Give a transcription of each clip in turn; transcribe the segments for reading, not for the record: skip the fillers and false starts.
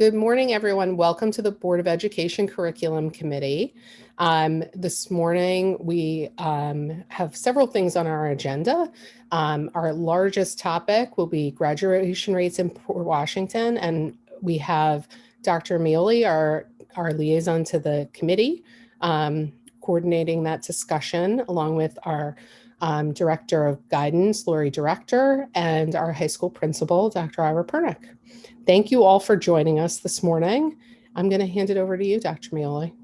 Good morning, everyone. Welcome to the Board of Education Curriculum Committee. This morning, we have several things on our agenda. Our largest topic will be graduation rates in Port Washington, and we have Dr. Mealy, our liaison to the committee, coordinating that discussion, along with our Director of Guidance, Lori Director, and our high school principal, Dr. Ira Pernick. Thank you all for joining us this morning. I'm going to hand it over to you, Dr. Mealy.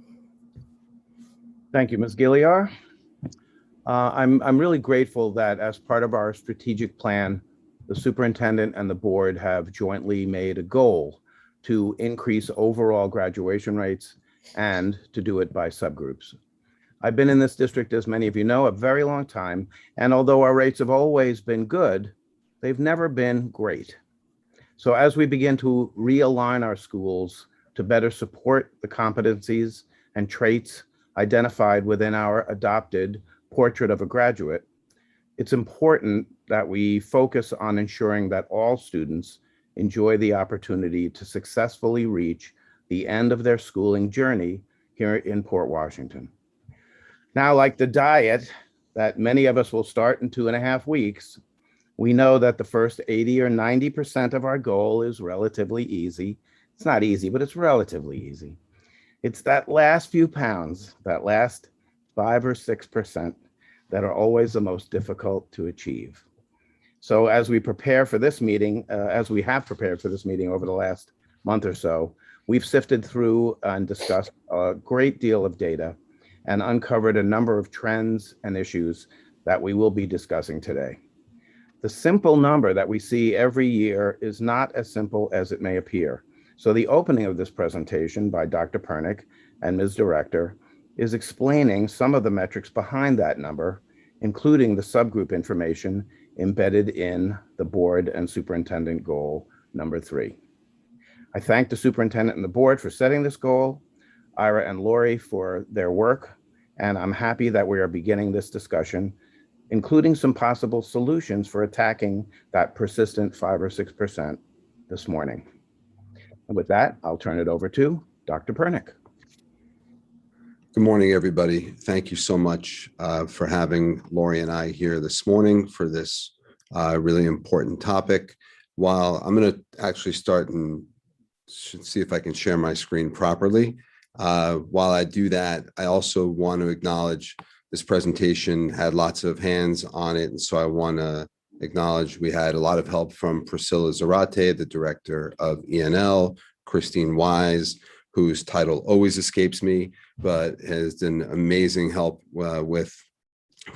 Thank you, Ms. Gilliar. I'm really grateful that as part of our strategic plan, the superintendent and the board have jointly made a goal to increase overall graduation rates and to do it by subgroups. I've been in this district, as many of you know, a very long time, and although our rates have always been good, they've never been great. So as we begin to realign our schools to better support the competencies and traits identified within our adopted portrait of a graduate, it's important that we focus on ensuring that all students enjoy the opportunity to successfully reach the end of their schooling journey here in Port Washington. Now, like the diet that many of us will start in 2.5 weeks, we know that the first 80 or 90% of our goal is relatively easy. It's not easy, but it's relatively easy. It's that last few pounds, that last 5 or 6% that are always the most difficult to achieve. So as we prepare for this meeting, as we have prepared for this meeting over the last month or so, we've sifted through and discussed a great deal of data and uncovered a number of trends and issues that we will be discussing today. The simple number that we see every year is not as simple as it may appear. So the opening of this presentation by Dr. Pernick and Ms. Director is explaining some of the metrics behind that number, including the subgroup information embedded in the board and superintendent goal number 3. I thank the superintendent and the board for setting this goal, Ira and Lori for their work, and I'm happy that we are beginning this discussion, including some possible solutions for attacking that persistent 5 or 6% this morning. And with that, I'll turn it over to Dr. Pernick. Good morning, everybody. Thank you so much for having Lori and I here this morning for this really important topic. While I'm going to actually start and see if I can share my screen properly. While I do that, I also want to acknowledge this presentation had lots of hands on it, and so I want to acknowledge we had a lot of help from Priscilla Zarate, the director of ENL, Christine Wise, whose title always escapes me, but has done amazing help with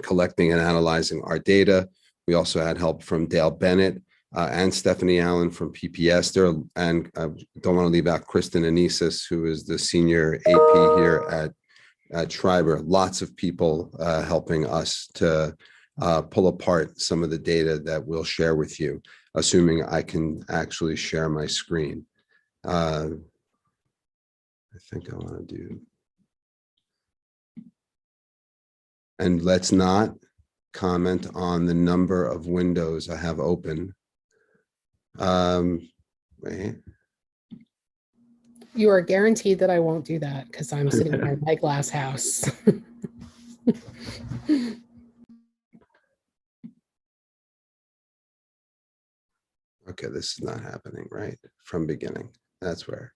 collecting and analyzing our data. We also had help from Dale Bennett and Stephanie Allen from PPS there, and I don't want to leave out Kristen Anesis, who is the senior AP here at Schreiber. Lots of people helping us to pull apart some of the data that we'll share with you, assuming I can actually share my screen. I think I want to do. And let's not comment on the number of windows I have open. Wait. You are guaranteed that I won't do that because I'm sitting here in my glass house. Okay, this is not happening, right? From beginning. That's where.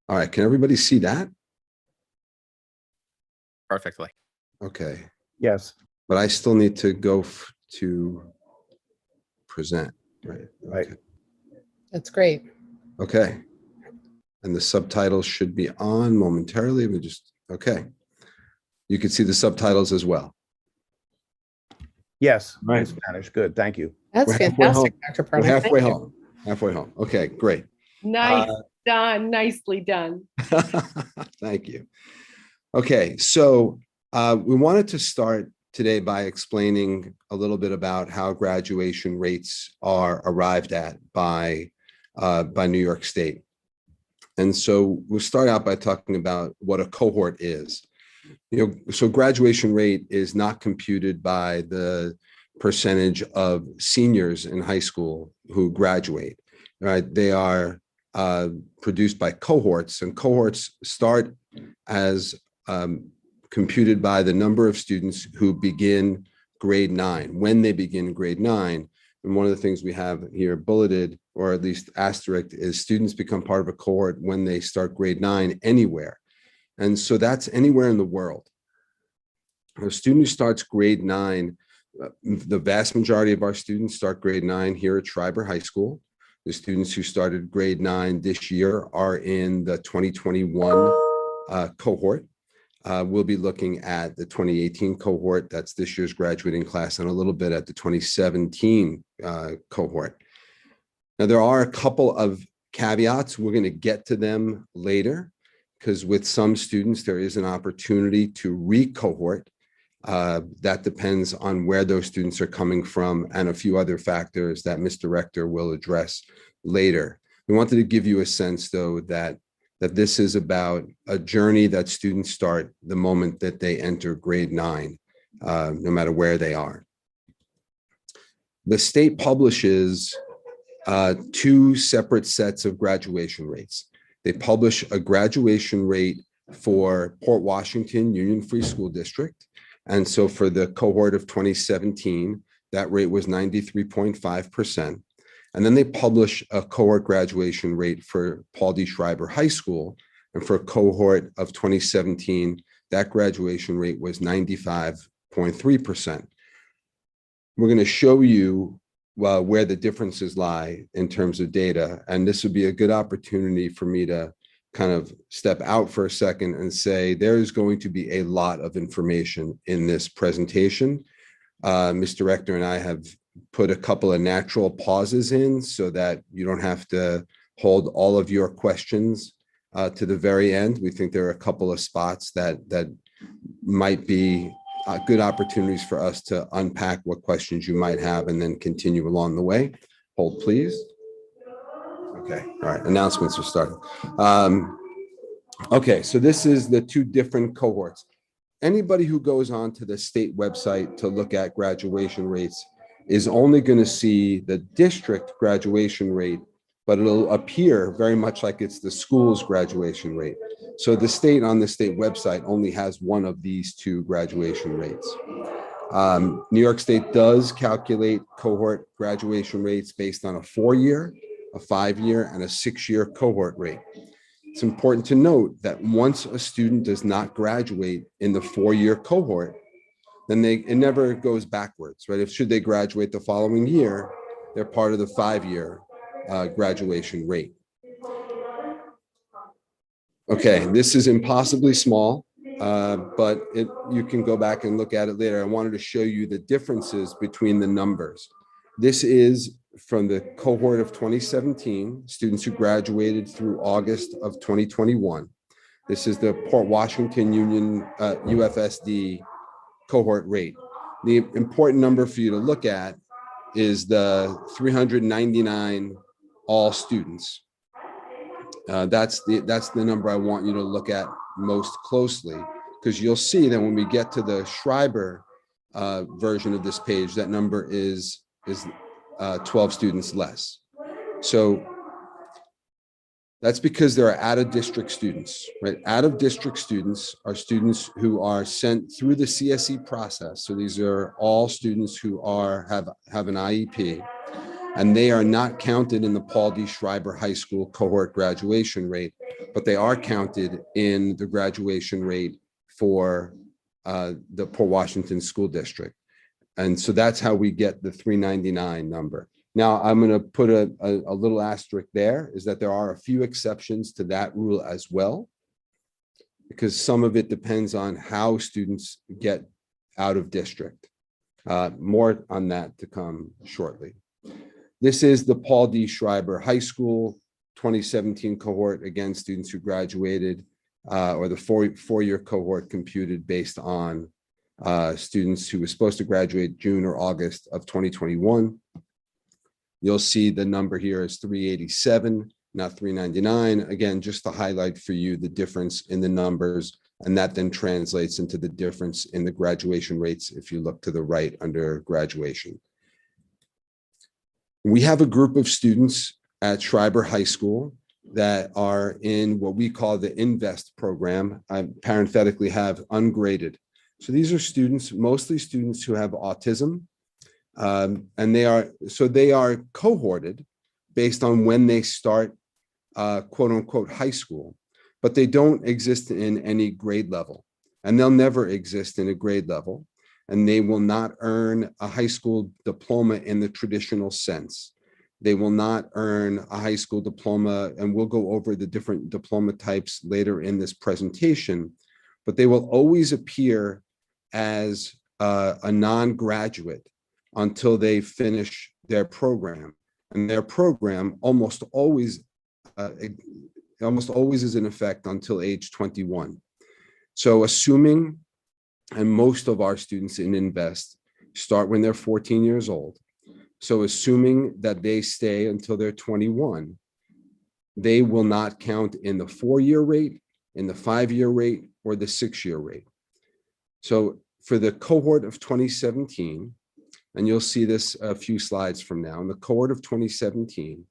All right, can everybody see that? Perfectly. Okay. Yes. But I still need to go to present, right? Right. Okay. That's great. Okay. And the subtitles should be on momentarily. We just, okay. You can see the subtitles as well. Yes, Right. in Spanish. Good, thank you. That's We're halfway fantastic, home. Dr. We're Pernick. halfway Thank you. home. Halfway home. Okay, great. Nice done. Nicely done. Thank you. Okay, so we wanted to start today by explaining a little bit about how graduation rates are arrived at by New York State. And so we'll start out by talking about what a cohort is. You know, so graduation rate is not computed by the percentage of seniors in high school who graduate, right? They are produced by Cohorts, and Cohorts start as computed by the number of students who begin grade 9, when they begin grade 9. And one of the things we have here bulleted, or at least asterisk, is students become part of a cohort when they start grade 9 anywhere. And so that's anywhere in the world. A student who starts grade 9, the vast majority of our students start grade 9 here at Schreiber High School. The students who started grade 9 this year are in the 2021 cohort. We'll be looking at the 2018 cohort, that's this year's graduating class, and a little bit at the 2017 cohort. Now, there are a couple of caveats. We're going to get to them later, because with some students, there is an opportunity to re-cohort. That depends on where those students are coming from and a few other factors that Ms. Director will address later. We wanted to give you a sense, though, that this is about a journey that students start the moment that they enter grade 9, no matter where they are. The state publishes 2 separate sets of graduation rates. They publish a graduation rate for Port Washington Union Free School District. And so for the cohort of 2017, that rate was 93.5%. And then they publish a cohort graduation rate for Paul D. Schreiber High School. And for a cohort of 2017, that graduation rate was 95.3%. We're going to show you where the differences lie in terms of data. And this would be a good opportunity for me to kind of step out for a second and say, there is going to be a lot of information in this presentation. Ms. Director and I have put a couple of natural pauses in so that you don't have to hold all of your questions to the very end. We think there are a couple of spots that might be good opportunities for us to unpack what questions you might have and then continue along the way. Hold, please. Okay, all right, announcements are starting. Okay, so this is the 2 different cohorts. Anybody who goes on to the state website to look at graduation rates is only going to see the district graduation rate, but it'll appear very much like it's the school's graduation rate. So the state on the state website only has one of these 2 graduation rates. New York State does calculate cohort graduation rates based on a 4-year, a 5-year, and a 6-year cohort rate. It's important to note that once a student does not graduate in the 4-year cohort, then it never goes backwards, right? Should they graduate the following year, they're part of the 5-year graduation rate. Okay, this is impossibly small, but you can go back and look at it later. I wanted to show you the differences between the numbers. This is from the cohort of 2017, students who graduated through August of 2021. This is the Port Washington Union UFSD cohort rate. The important number for you to look at is the 399 all students. That's the number I want you to look at most closely, because you'll see that when we get to the Schreiber version of this page, that number is 12 students less. So that's because there are out-of-district students, right? Out-of-district students are students who are sent through the CSE process. So these are all students who have an IEP, and they are not counted in the Paul D. Schreiber High School cohort graduation rate, but they are counted in the graduation rate for the Port Washington School District. And so that's how we get the 399 number. Now, I'm going to put a little asterisk there, is that there are a few exceptions to that rule as well, because some of it depends on how students get out of district. More on that to come shortly. This is the Paul D. Schreiber High School 2017 cohort. Again, students who graduated, or the four-year cohort computed based on students who were supposed to graduate June or August of 2021. You'll see the number here is 387, not 399. Again, just to highlight for you the difference in the numbers, and that then translates into the difference in the graduation rates if you look to the right under graduation. We have a group of students at Schreiber High School that are in what we call the INVEST program. I parenthetically have ungraded. So these are students, mostly students who have autism, and they are cohorted based on when they start quote unquote high school, but they don't exist in any grade level, and they'll never exist in a grade level, and they will not earn a high school diploma in the traditional sense. They will not earn a high school diploma, and we'll go over the different diploma types later in this presentation, but they will always appear as a non-graduate until they finish their program. And their program almost always is in effect until age 21. So assuming, and most of our students in INVEST start when they're 14 years old. So assuming that they stay until they're 21, they will not count in the 4-year rate, in the 5-year rate, or the 6-year rate. So for the cohort of 2017, and you'll see this a few slides from now, in the cohort of 2017,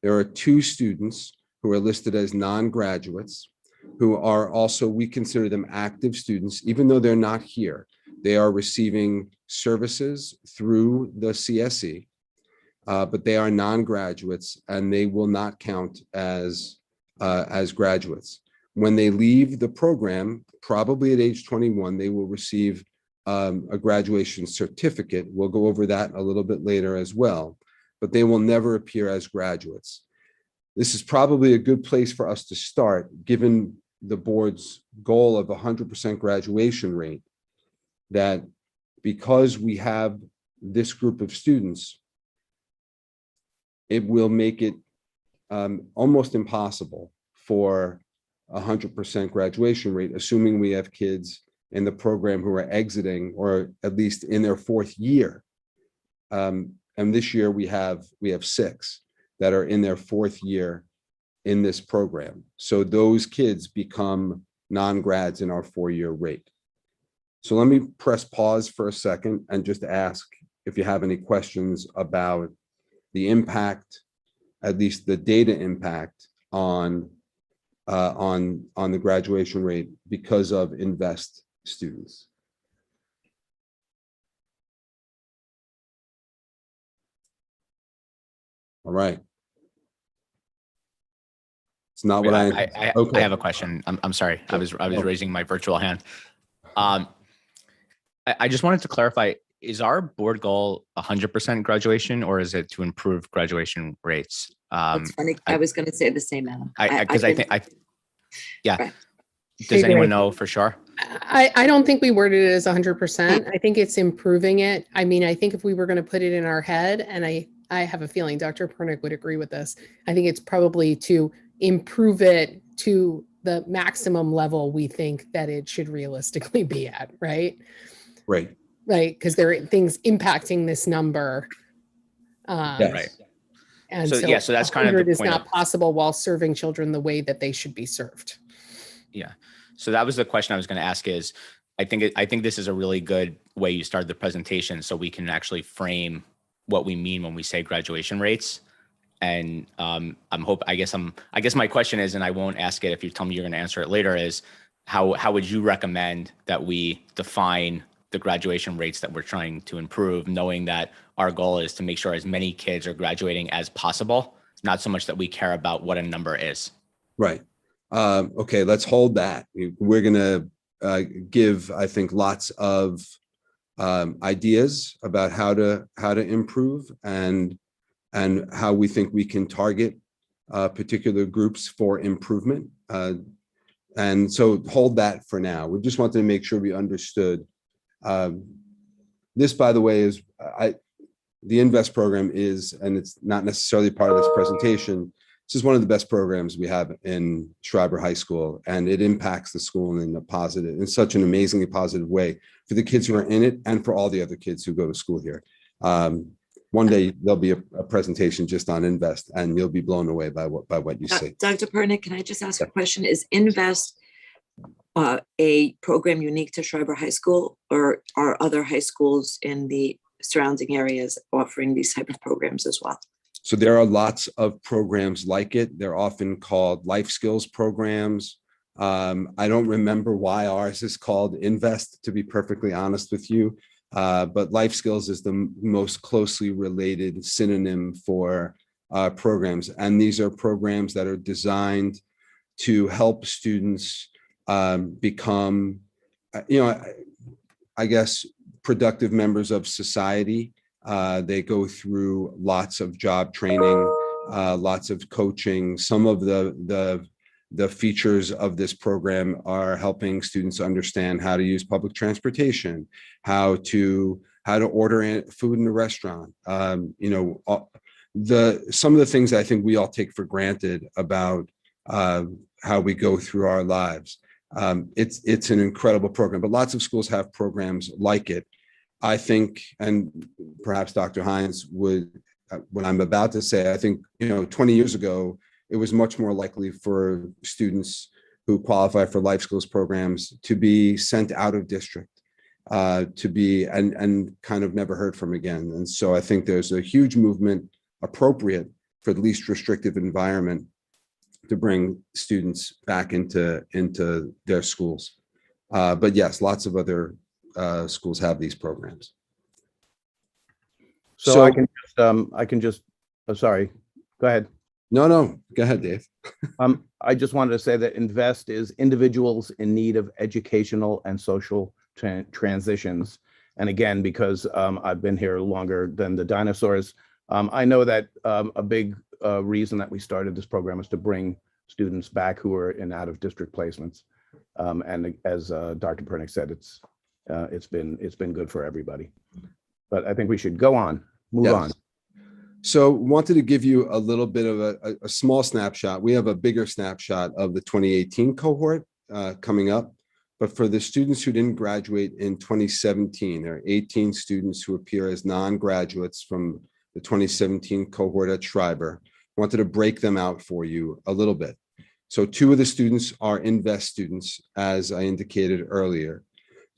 there are 2 students who are listed as non-graduates, who are also, we consider them active students, even though they're not here. They are receiving services through the CSE, but they are non-graduates, and they will not count as graduates. When they leave the program, probably at age 21, they will receive a graduation certificate. We'll go over that a little bit later as well, but they will never appear as graduates. This is probably a good place for us to start, given the board's goal of 100% graduation rate, that because we have this group of students, it will make it almost impossible for 100% graduation rate, assuming we have kids in the program who are exiting, or at least in their 4th year. And this year we have 6 that are in their 4th year in this program. So those kids become non-grads in our 4-year rate. So let me press pause for a second and just ask if you have any questions about the impact, at least the data impact on the graduation rate because of INVEST students. All right. It's not what I have a question. I'm sorry. I was raising my virtual hand. I just wanted to clarify, is our board goal 100% graduation, or is it to improve graduation rates? That's funny. I was going to say the same, Adam. Yeah. Right. Does anyone know for sure? I don't think we worded it as 100%. I think it's improving it. I mean, I think if we were going to put it in our head, and I have a feeling Dr. Pernick would agree with this, I think it's probably to improve it to the maximum level we think that it should realistically be at, right? Right. Right, because there are things impacting this number. Yes. Right. And so that's kind of the point. Is not possible while serving children the way that they should be served. Yeah. So that was the question I was going to ask is, I think this is a really good way you started the presentation, so we can actually frame what we mean when we say graduation rates. And I guess my question is, and I won't ask it if you tell me you're going to answer it later, is how would you recommend that we define the graduation rates that we're trying to improve, knowing that our goal is to make sure as many kids are graduating as possible, not so much that we care about what a number is. Right. Okay, let's hold that. We're going to give, I think, lots of ideas about how to improve and how we think we can target particular groups for improvement. And so hold that for now. We just wanted to make sure we understood. This, by the way, is the INVEST program is, and it's not necessarily part of this presentation, this is one of the best programs we have in Schreiber High School, and it impacts the school in such an amazingly positive way for the kids who are in it and for all the other kids who go to school here. One day there'll be a presentation just on INVEST, and you'll be blown away by what you see. Dr. Pernick, can I just ask a question? Is INVEST a program unique to Schreiber High School, or are other high schools in the surrounding areas offering these type of programs as well? So there are lots of programs like it. They're often called life skills programs. I don't remember why ours is called Invest, to be perfectly honest with you. But life skills is the most closely related synonym for programs. And these are programs that are designed to help students become, I guess, productive members of society. They go through lots of job training, lots of coaching. Some of the features of this program are helping students understand how to use public transportation, how to order food in a restaurant. Some of the things I think we all take for granted about how we go through our lives. It's an incredible program, but lots of schools have programs like it. I think, and perhaps Dr. Hines would, what I'm about to say, I think, 20 years ago, it was much more likely for students who qualify for life skills programs to be sent out of district, and kind of never heard from again. And so I think there's a huge movement appropriate for the least restrictive environment to bring students back into their schools. But yes, lots of other schools have these programs. So I can just, sorry, go ahead. No, go ahead, Dave. I just wanted to say that INVEST is individuals in need of educational and social transitions. And again, because I've been here longer than the dinosaurs, I know that a big reason that we started this program is to bring students back who are in out-of-district placements. And as Dr. Pernick said, it's been good for everybody. But I think we should go on, move on. So wanted to give you a little bit of a small snapshot. We have a bigger snapshot of the 2018 cohort coming up. But for the students who didn't graduate in 2017, there are 18 students who appear as non-graduates from the 2017 cohort at Schreiber. Wanted to break them out for you a little bit. So 2 of the students are INVEST students, as I indicated earlier.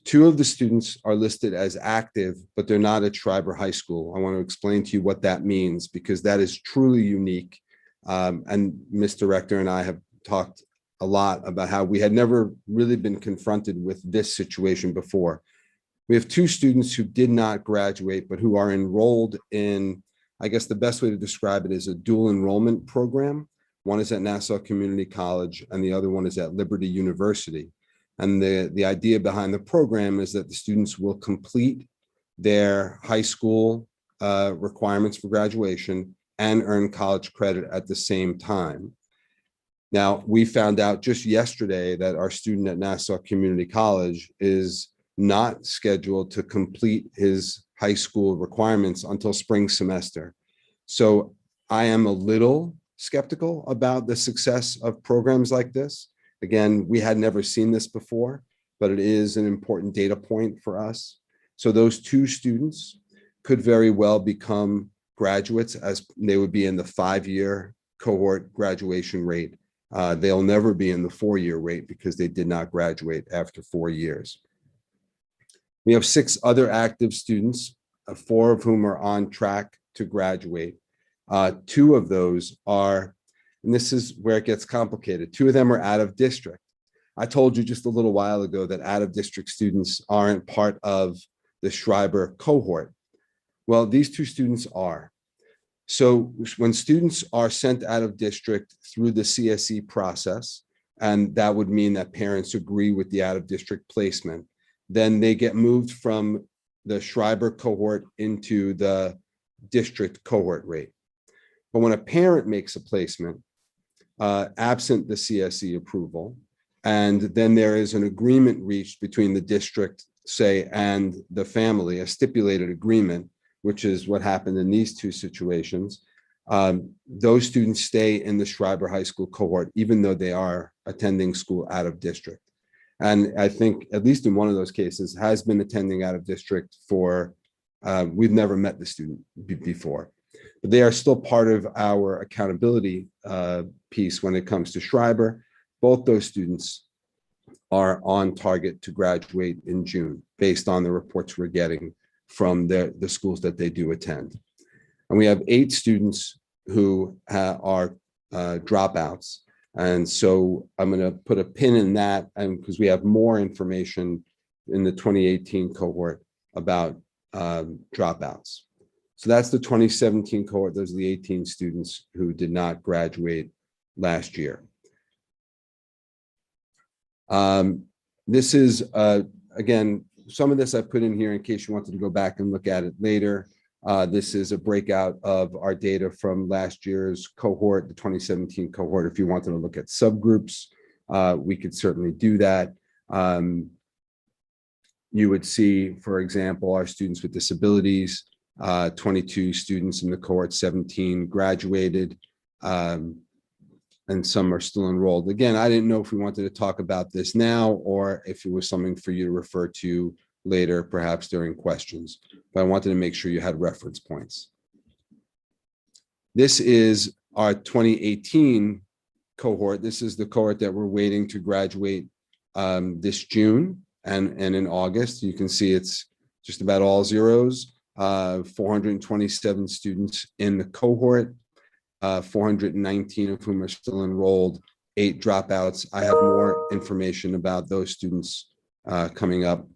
2 of the students are listed as active, but they're not at Schreiber High School. I want to explain to you what that means, because that is truly unique. And Ms. Director and I have talked a lot about how we had never really been confronted with this situation before. We have 2 students who did not graduate, but who are enrolled in, I guess the best way to describe it is a dual enrollment program. One is at Nassau Community College and the other one is at Liberty University. And the idea behind the program is that the students will complete their high school requirements for graduation and earn college credit at the same time. Now, we found out just yesterday that our student at Nassau Community College is not scheduled to complete his high school requirements until spring semester. So I am a little skeptical about the success of programs like this. Again, we had never seen this before, but it is an important data point for us. So those 2 students could very well become graduates, as they would be in the 5-year cohort graduation rate. They'll never be in the 4-year rate because they did not graduate after 4 years. We have 6 other active students, 4 of whom are on track to graduate. 2 of those are, and this is where it gets complicated, 2 of them are out of district. I told you just a little while ago that out of district students aren't part of the Schreiber cohort. Well, these 2 students are. So when students are sent out of district through the CSE process, and that would mean that parents agree with the out of district placement, then they get moved from the Schreiber cohort into the district cohort rate. But when a parent makes a placement, absent the CSE approval, and then there is an agreement reached between the district, say, and the family, a stipulated agreement, which is what happened in these 2 situations, those students stay in the Schreiber High School cohort, even though they are attending school out of district. And I think, at least in one of those cases, has been attending out of district for, we've never met the student before. But they are still part of our accountability piece when it comes to Schreiber. Both those students are on target to graduate in June, based on the reports we're getting from the schools that they do attend. And we have 8 students who are dropouts. And so I'm going to put a pin in that, and because we have more information in the 2018 cohort about dropouts. So that's the 2017 cohort. Those are the 18 students who did not graduate last year. This is, again, some of this I put in here in case you wanted to go back and look at it later. This is a breakout of our data from last year's cohort, the 2017 cohort. If you wanted to look at subgroups, we could certainly do that. You would see, for example, our students with disabilities, 22 students in the cohort, 17 graduated, and some are still enrolled. Again, I didn't know if we wanted to talk about this now or if it was something for you to refer to later, perhaps during questions, but I wanted to make sure you had reference points. This is our 2018 cohort. This is the cohort that we're waiting to graduate this June and in August. You can see it's just about all zeros, 427 students in the cohort, 419 of whom are still enrolled, 8 dropouts. I have more information about those students coming up.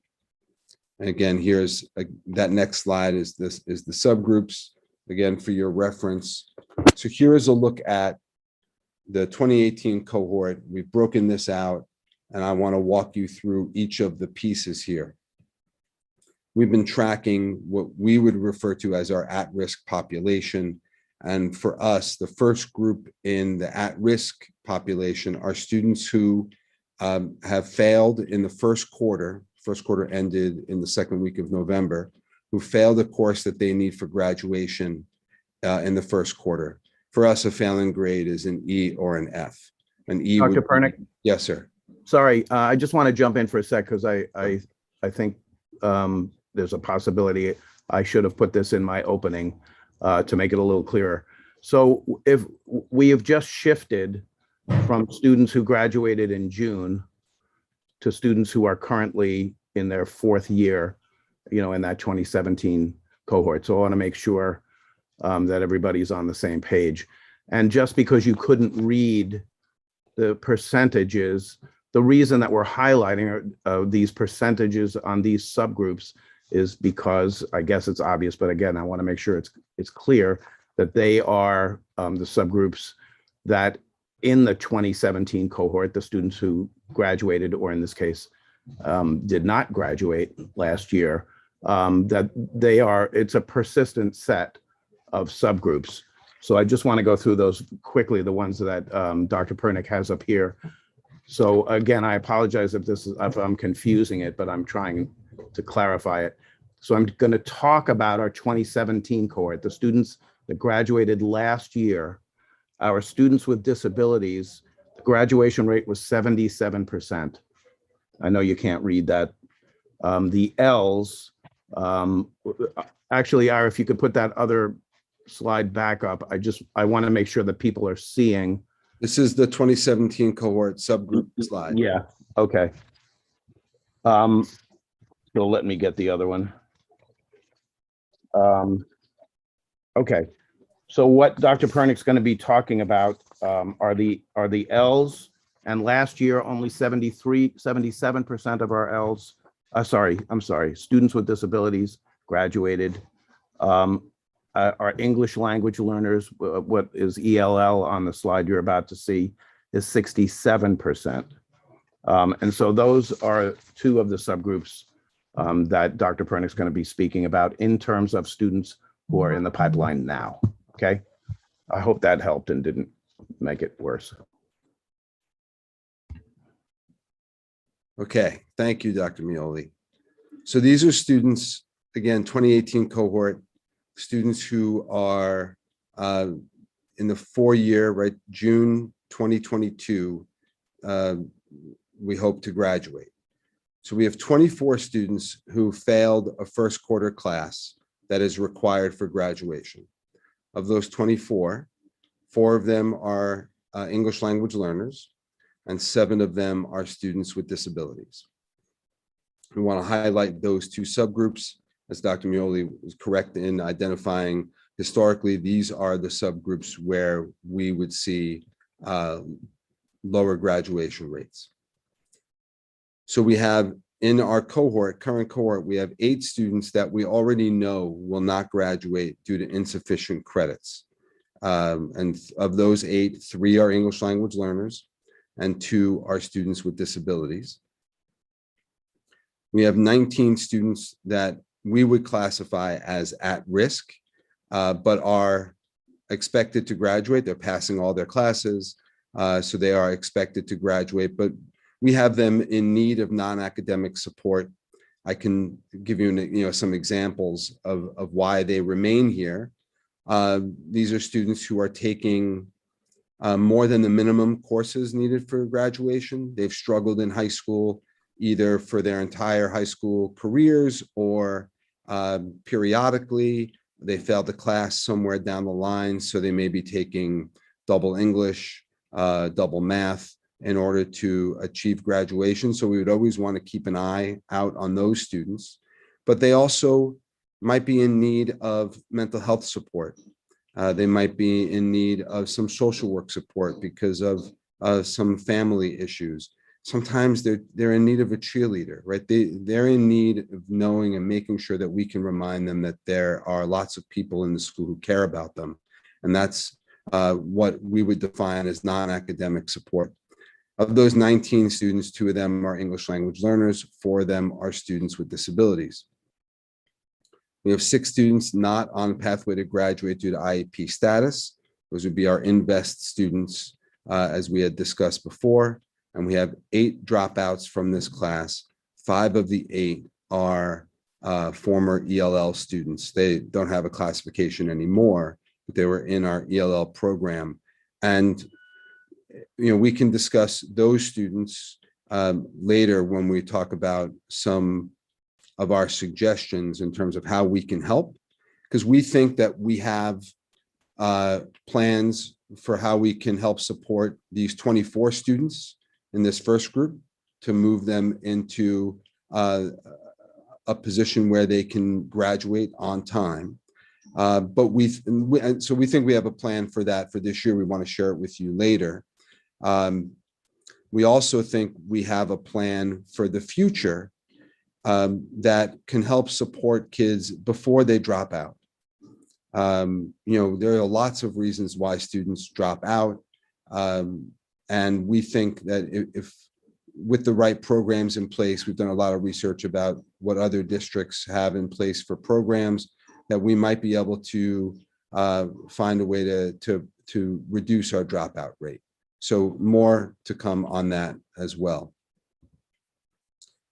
And again, here's that next slide is the subgroups, again, for your reference. So here is a look at the 2018 cohort. We've broken this out, and I want to walk you through each of the pieces here. We've been tracking what we would refer to as our at-risk population. And for us, the first group in the at-risk population are students who have failed in the first quarter. First quarter ended in the second week of November, who failed a course that they need for graduation in the first quarter. For us, a failing grade is an E or an F. An E. Dr. Pernick? Yes, sir. Sorry, I just want to jump in for a sec because I think there's a possibility I should have put this in my opening to make it a little clearer. So if we have just shifted from students who graduated in June to students who are currently in their 4th year, in that 2017 cohort. So I want to make sure that everybody's on the same page. And just because you couldn't read the percentages, the reason that we're highlighting these percentages on these subgroups is because, I guess it's obvious, but again, I want to make sure it's clear that they are the subgroups that in the 2017 cohort, the students who graduated, or in this case, did not graduate last year, that it's a persistent set of subgroups. So I just want to go through those quickly, the ones that Dr. Pernick has up here. So again, I apologize if I'm confusing it, but I'm trying to clarify it. So I'm going to talk about our 2017 cohort, the students that graduated last year. Our students with disabilities, the graduation rate was 77%. I know you can't read that. The L's, actually, Ira, if you could put that other slide back up, I want to make sure that people are seeing. This is the 2017 cohort subgroup slide. Yeah, okay. So let me get the other one. Okay, so what Dr. Pernick's going to be talking about are the L's, and last year only 77% of our L's, I'm sorry, students with disabilities graduated. Our English language learners, what is ELL on the slide you're about to see, is 67%. And so those are 2 of the subgroups that Dr. Pernick's going to be speaking about in terms of students who are in the pipeline now. Okay, I hope that helped and didn't make it worse. Okay, thank you, Dr. Mioli. So these are students, again, 2018 cohort, students who are in the 4-year, right, June 2022, we hope to graduate. So we have 24 students who failed a first quarter class that is required for graduation. Of those 24, 4 of them are English language learners, and 7 of them are students with disabilities. We want to highlight those 2 subgroups, as Dr. Mioli was correct in identifying historically, these are the subgroups where we would see lower graduation rates. So we have in our current cohort, we have 8 students that we already know will not graduate due to insufficient credits. And of those 8, 3 are English language learners and 2 are students with disabilities. We have 19 students that we would classify as at risk, but are expected to graduate. They're passing all their classes, so they are expected to graduate, but we have them in need of non-academic support. I can give you, some examples of why they remain here. These are students who are taking more than the minimum courses needed for graduation. They've struggled in high school, either for their entire high school careers or periodically. They failed the class somewhere down the line, so they may be taking double English, double math in order to achieve graduation. So we would always want to keep an eye out on those students, but they also might be in need of mental health support. They might be in need of some social work support because of some family issues. Sometimes they're in need of a cheerleader, right? They're in need of knowing and making sure that we can remind them that there are lots of people in the school who care about them. And that's what we would define as non-academic support. Of those 19 students, 2 of them are English language learners, 4 of them are students with disabilities. We have 6 students not on pathway to graduate due to IEP status. Those would be our INVEST students, as we had discussed before. And we have 8 dropouts from this class. 5 of the 8 are former ELL students. They don't have a classification anymore, but they were in our ELL program. And we can discuss those students later when we talk about some of our suggestions in terms of how we can help, because we think that we have plans for how we can help support these 24 students in this first group to move them into a position where they can graduate on time. But we think we have a plan for that for this year. We want to share it with you later. We also think we have a plan for the future that can help support kids before they drop out. There are lots of reasons why students drop out. And we think that if with the right programs in place, we've done a lot of research about what other districts have in place for programs, that we might be able to find a way to reduce our dropout rate. So more to come on that as well.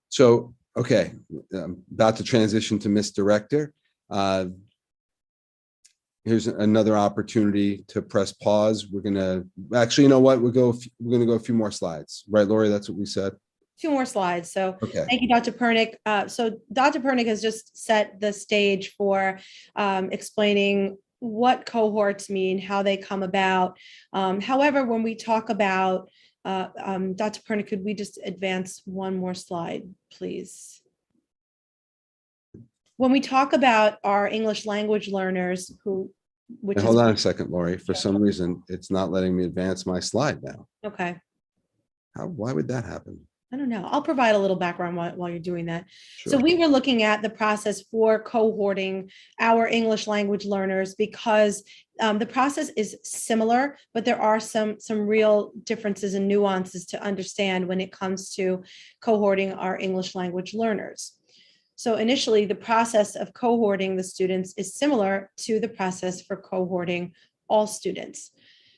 So, okay, I'm about to transition to Miss Director. Here's another opportunity to press pause. We're gonna, actually, you know what? We're gonna go a few more slides, right, Lori? That's what we said. 2 more slides. So Okay. thank you, Dr. Pernick. So Dr. Pernick has just set the stage for explaining what cohorts mean, how they come about. However, when we talk about, Dr. Pernick, could we just advance one more slide, please? When we talk about our English language learners Hold on a second, Lori. For some reason, it's not letting me advance my slide now. Okay. Why would that happen? I don't know. I'll provide a little background while you're doing that. Sure. So we were looking at the process for cohorting our English language learners because the process is similar, but there are some real differences and nuances to understand when it comes to cohorting our English language learners. So initially, the process of cohorting the students is similar to the process for cohorting all students.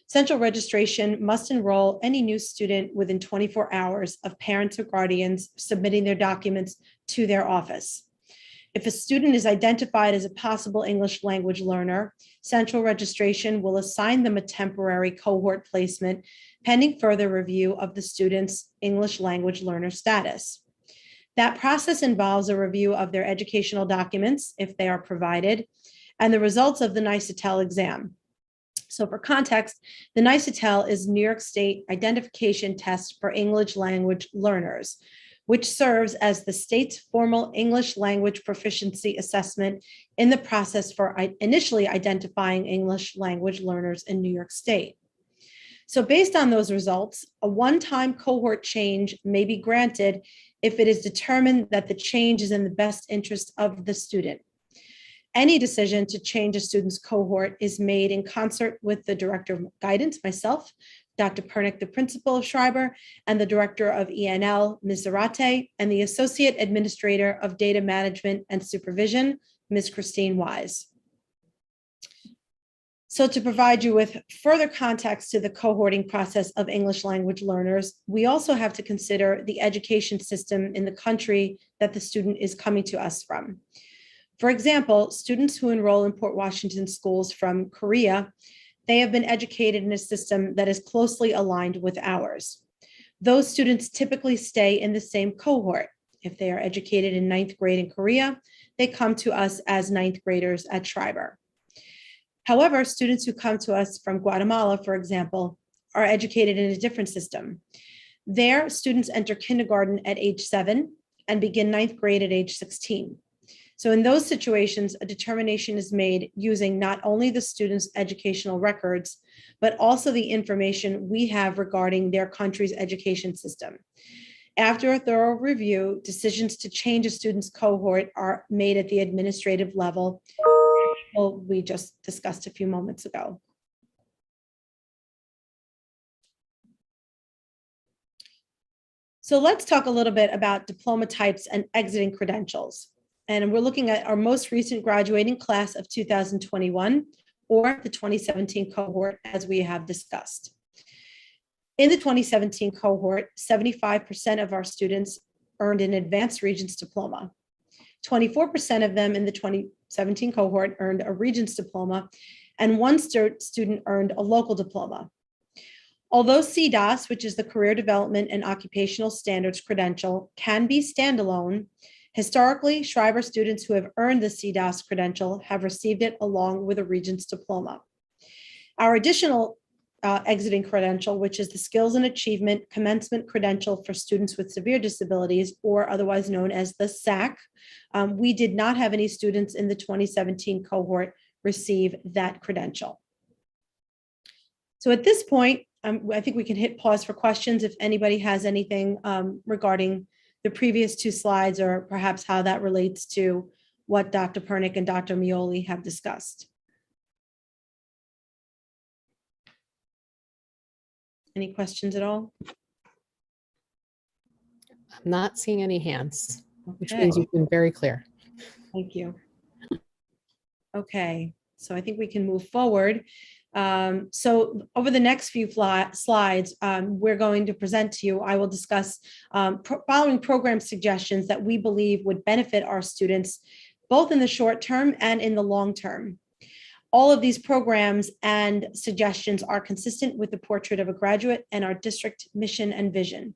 Central registration must enroll any new student within 24 hours of parents or guardians submitting their documents to their office. If a student is identified as a possible English language learner, central registration will assign them a temporary cohort placement pending further review of the student's English language learner status. That process involves a review of their educational documents, if they are provided, and the results of the NICETEL exam. So for context, the NICETEL is New York State identification test for English language learners, which serves as the state's formal English language proficiency assessment in the process for initially identifying English language learners in New York State. So based on those results, a one-time cohort change may be granted if it is determined that the change is in the best interest of the student. Any decision to change a student's cohort is made in concert with the Director of Guidance, myself, Dr. Pernick, the Principal of Schreiber, and the Director of ENL, Ms. Zarate, and the Associate Administrator of Data Management and Supervision, Ms. Christine Wise. So to provide you with further context to the cohorting process of English language learners, we also have to consider the education system in the country that the student is coming to us from. For example, students who enroll in Port Washington schools from Korea, they have been educated in a system that is closely aligned with ours. Those students typically stay in the same cohort. If they are educated in 9th grade in Korea, they come to us as 9th graders at Schreiber. However, students who come to us from Guatemala, for example, are educated in a different system. There, students enter kindergarten at age 7 and begin 9th grade at age 16. So in those situations, a determination is made using not only the student's educational records, but also the information we have regarding their country's education system. After a thorough review, decisions to change a student's cohort are made at the administrative level, we just discussed a few moments ago. So let's talk a little bit about diploma types and exiting credentials. And we're looking at our most recent graduating class of 2021, or the 2017 cohort, as we have discussed. In the 2017 cohort, 75% of our students earned an advanced Regents diploma. 24% of them in the 2017 cohort earned a Regents diploma, and one student earned a local diploma. Although CDOS, which is the Career Development and Occupational Standards credential, can be standalone, historically, Schreiber students who have earned the CDOS credential have received it along with a Regents diploma. Our additional exiting credential, which is the Skills and Achievement Commencement Credential for students with severe disabilities, or otherwise known as the SAC. We did not have any students in the 2017 cohort receive that credential. So at this point, I think we can hit pause for questions if anybody has anything regarding the previous two slides, or perhaps how that relates to what Dr. Pernick and Dr. Mioli have discussed. Any questions at all? I'm not seeing any hands, which Okay. means you've been very clear. Thank you. Okay, so I think we can move forward. So over the next few slides, we're going to present to you, I will discuss following program suggestions that we believe would benefit our students, both in the short term and in the long term. All of these programs and suggestions are consistent with the portrait of a graduate and our district mission and vision.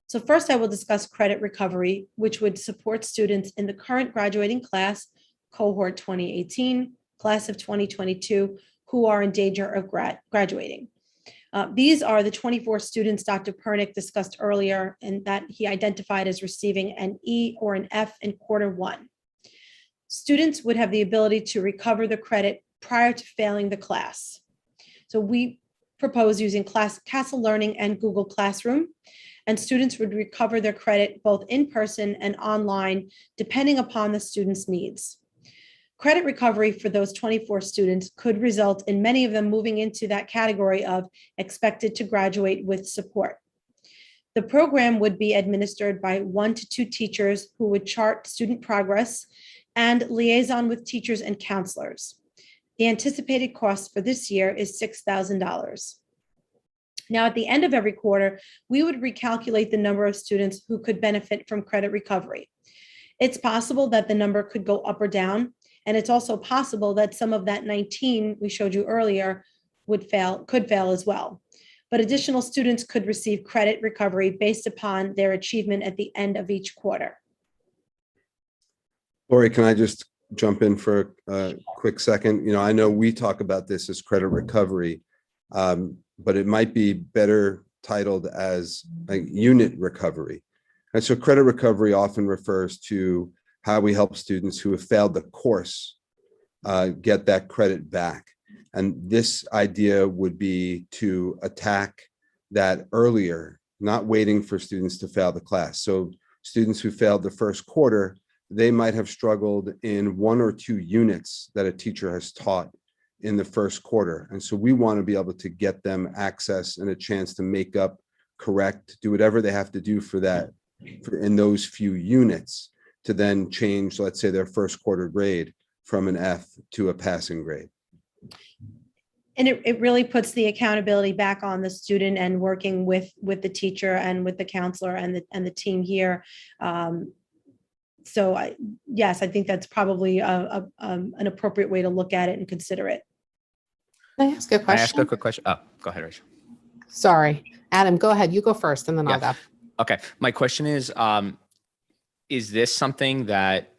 So first, I will discuss credit recovery, which would support students in the current graduating class, cohort 2018, class of 2022, who are in danger of graduating. These are the 24 students Dr. Pernick discussed earlier, and that he identified as receiving an E or an F in quarter one. Students would have the ability to recover the credit prior to failing the class. So we propose using Castle Learning and Google Classroom, and students would recover their credit both in person and online, depending upon the student's needs. Credit recovery for those 24 students could result in many of them moving into that category of expected to graduate with support. The program would be administered by 1 to 2 teachers who would chart student progress and liaison with teachers and counselors. The anticipated cost for this year is $6,000. Now, at the end of every quarter, we would recalculate the number of students who could benefit from credit recovery. It's possible that the number could go up or down, and it's also possible that some of that 19 we showed you earlier could fail as well. But additional students could receive credit recovery based upon their achievement at the end of each quarter. Lori, can I just jump in for a quick second? You know, I know we talk about this as credit recovery, but it might be better titled as a unit recovery. And so credit recovery often refers to how we help students who have failed the course get that credit back. And this idea would be to attack that earlier, not waiting for students to fail the class. So students who failed the first quarter, they might have struggled in 1 or 2 units that a teacher has taught in the first quarter. And so we want to be able to get them access and a chance to make up, correct, do whatever they have to do for that, in those few units, to then change, let's say, their first quarter grade from an F to a passing grade. And it really puts the accountability back on the student and working with the teacher and with the counselor and the team here. So yes, I think that's probably an appropriate way to look at it and consider it. Can I ask a question? Can I ask a quick question? Oh, go ahead, Rachel. Sorry, Adam, go ahead. You go first and then I'll Yeah. go. Okay. My question is this something that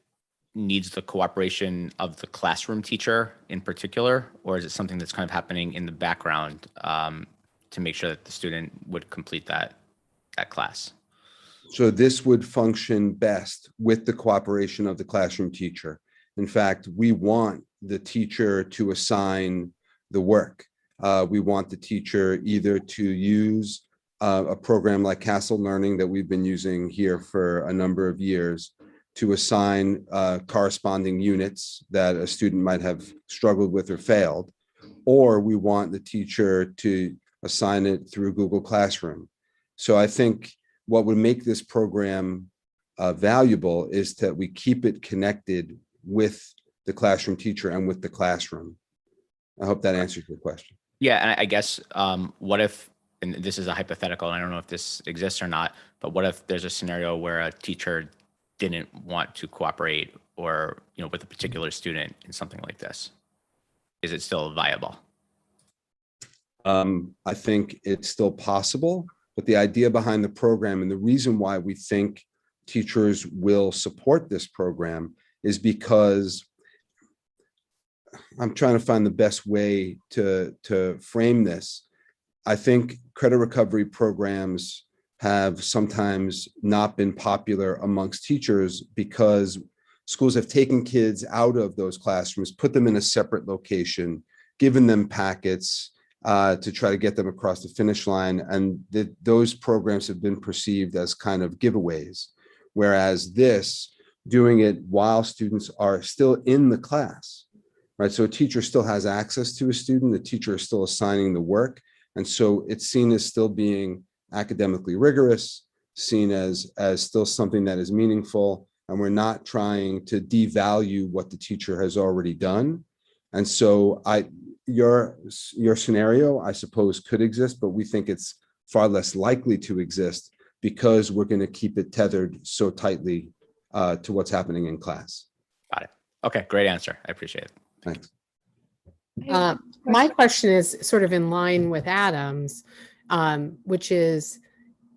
needs the cooperation of the classroom teacher in particular, or is it something that's kind of happening in the background to make sure that the student would complete that class? So this would function best with the cooperation of the classroom teacher. In fact, we want the teacher to assign the work. We want the teacher either to use a program like Castle Learning that we've been using here for a number of years to assign corresponding units that a student might have struggled with or failed, or we want the teacher to assign it through Google Classroom. So I think what would make this program valuable is that we keep it connected with the classroom teacher and with the classroom. I hope that answers your question. Yeah, and I guess what if, and this is a hypothetical, and I don't know if this exists or not, but what if there's a scenario where a teacher didn't want to cooperate or, with a particular student in something like this? Is it still viable? I think it's still possible, but the idea behind the program and the reason why we think teachers will support this program is because I'm trying to find the best way to frame this. I think credit recovery programs have sometimes not been popular amongst teachers because schools have taken kids out of those classrooms, put them in a separate location, given them packets to try to get them across the finish line. And those programs have been perceived as kind of giveaways. Whereas this, doing it while students are still in the class, right? So a teacher still has access to a student, the teacher is still assigning the work. And so it's seen as still being academically rigorous, seen as still something that is meaningful, and we're not trying to devalue what the teacher has already done. And so your scenario, I suppose, could exist, but we think it's far less likely to exist because we're going to keep it tethered so tightly to what's happening in class. Got it. Okay, great answer. I appreciate it. Thanks. My question is sort of in line with Adam's, which is,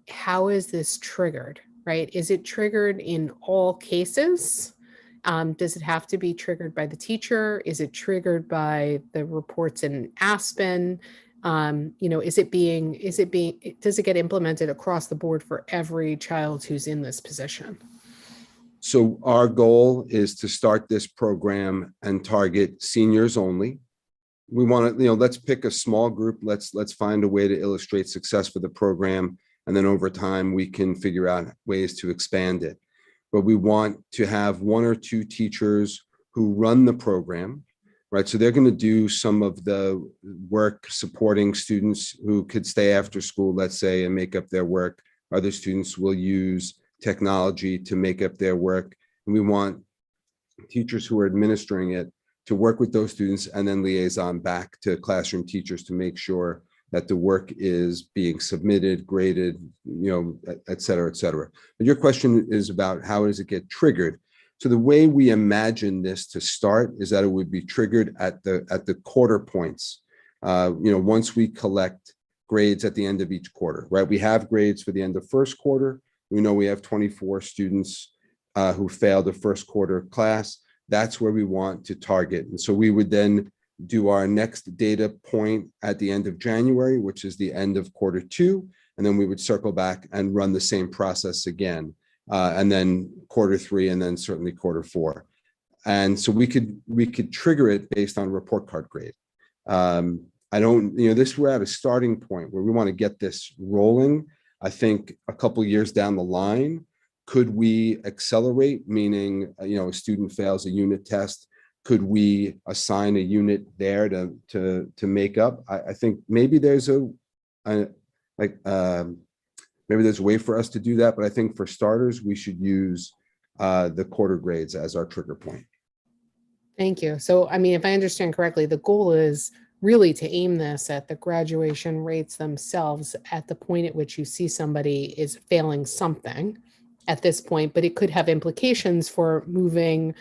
how is this triggered, right? Is it triggered in all cases? Does it have to be triggered by the teacher? Is it triggered by the reports in Aspen? Does it get implemented across the board for every child who's in this position? So our goal is to start this program and target seniors only. We want to, let's pick a small group. Let's find a way to illustrate success for the program. And then over time, we can figure out ways to expand it. But we want to have 1 or 2 teachers who run the program, right? So they're going to do some of the work supporting students who could stay after school, let's say, and make up their work. Other students will use technology to make up their work. And we want teachers who are administering it to work with those students and then liaison back to classroom teachers to make sure that the work is being submitted, graded, et cetera, et cetera. But your question is about how does it get triggered? So the way we imagine this to start is that it would be triggered at the quarter points. Once we collect grades at the end of each quarter, right? We have grades for the end of first quarter. We know we have 24 students who failed the first quarter class. That's where we want to target. And so we would then do our next data point at the end of January, which is the end of quarter 2. and then we would circle back and run the same process again, and then quarter 3, and then certainly quarter 4. And so we could trigger it based on report card grade. I don't, we're at a starting point where we want to get this rolling. I think a couple of years down the line, could we accelerate, meaning, a student fails a unit test, could we assign a unit there to make up? I think maybe there's maybe there's a way for us to do that, but I think for starters, we should use the quarter grades as our trigger point. Thank you. So, I mean, if I understand correctly, the goal is really to aim this at the graduation rates themselves at the point at which you see somebody is failing something at this point, but it could have implications for moving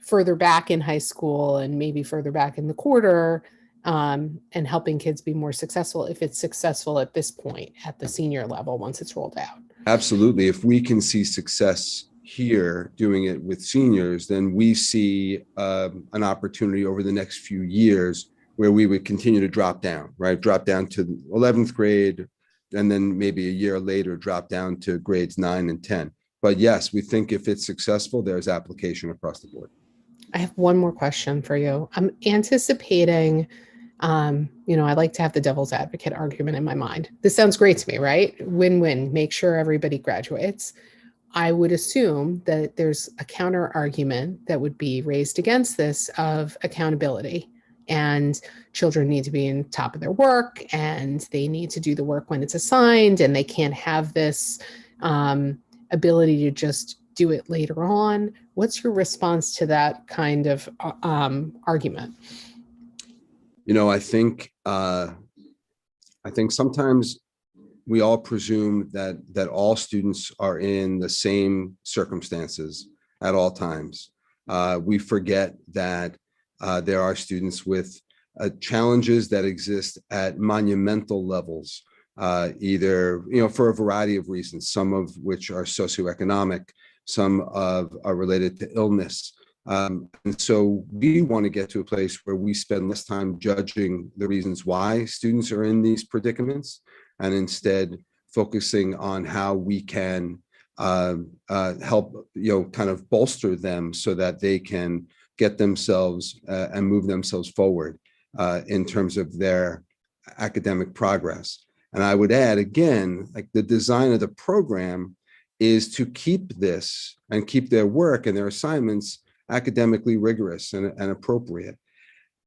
further back in high school and maybe further back in the quarter, and helping kids be more successful if it's successful at this point at the senior level once it's rolled out. Absolutely. If we can see success here doing it with seniors, then we see an opportunity over the next few years where we would continue to drop down, right? Drop down to 11th grade, and then maybe a year later, drop down to grades 9 and 10. But yes, we think if it's successful, there's application across the board. I have one more question for you. I'm anticipating, I like to have the devil's advocate argument in my mind. This sounds great to me, right? Win-win, make sure everybody graduates. I would assume that there's a counter argument that would be raised against this of accountability, and children need to be on top of their work, and they need to do the work when it's assigned, and they can't have this ability to just do it later on. What's your response to that kind of argument? I think sometimes we all presume that all students are in the same circumstances at all times. We forget that there are students with challenges that exist at monumental levels, either for a variety of reasons, some of which are socioeconomic, some are related to illness. And so we want to get to a place where we spend less time judging the reasons why students are in these predicaments, and instead focusing on how we can help, kind of bolster them so that they can get themselves and move themselves forward in terms of their academic progress. And I would add, again, like the design of the program is to keep this and keep their work and their assignments academically rigorous and appropriate.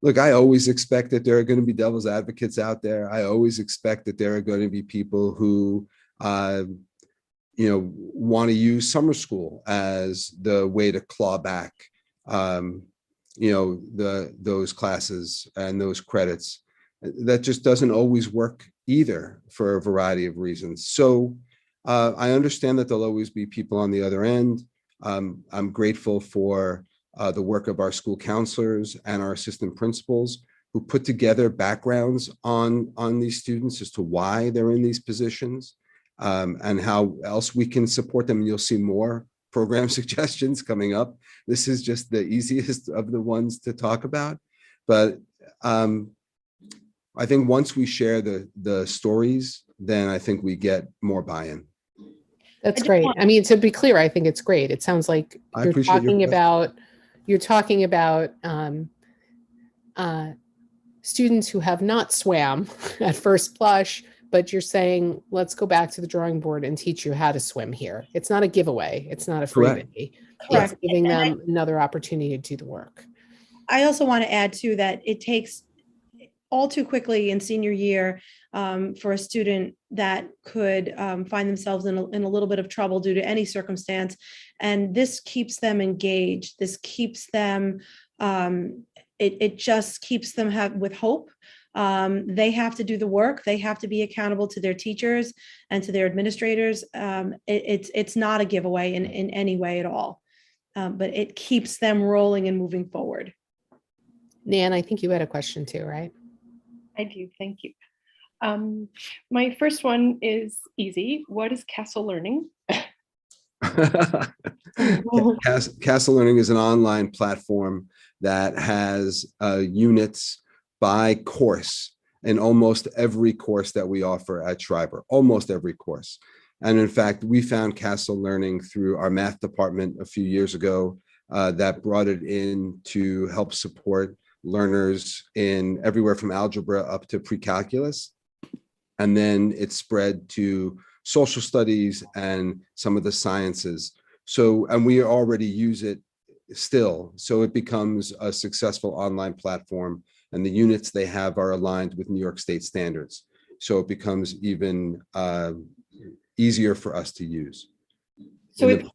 Look, I always expect that there are going to be devil's advocates out there. I always expect that there are going to be people who, want to use summer school as the way to claw back, those classes and those credits. That just doesn't always work either for a variety of reasons. So I understand that there'll always be people on the other end. I'm grateful for the work of our school counselors and our assistant principals who put together backgrounds on these students as to why they're in these positions, and how else we can support them. And you'll see more program suggestions coming up. This is just the easiest of the ones to talk about. But I think once we share the stories, then I think we get more buy-in. That's great. I mean, to be clear, I think it's great. It sounds like you're talking about students who have not swam at first blush, but you're saying, let's go back to the drawing board and teach you how to swim here. It's not a giveaway. It's not a freebie. It's giving them another opportunity to do the work. I also want to add too that it takes all too quickly in senior year for a student that could find themselves in a little bit of trouble due to any circumstance. And this keeps them engaged. This keeps them, it just keeps them with hope. They have to do the work. They have to be accountable to their teachers and to their administrators. It's not a giveaway in any way at all, but it keeps them rolling and moving forward. Nan, I think you had a question too, right? I do, thank you. My first one is easy. What is Castle Learning? Castle Learning is an online platform that has units by course. in almost every course that we offer at Schreiber, almost every course. And in fact, we found Castle Learning through our math department a few years ago that brought it in to help support learners in everywhere from algebra up to pre-calculus. And then it spread to social studies and some of the sciences. So, and we already use it still. So it becomes a successful online platform, and the units they have are aligned with New York State standards. So it becomes even easier for us to use. So it's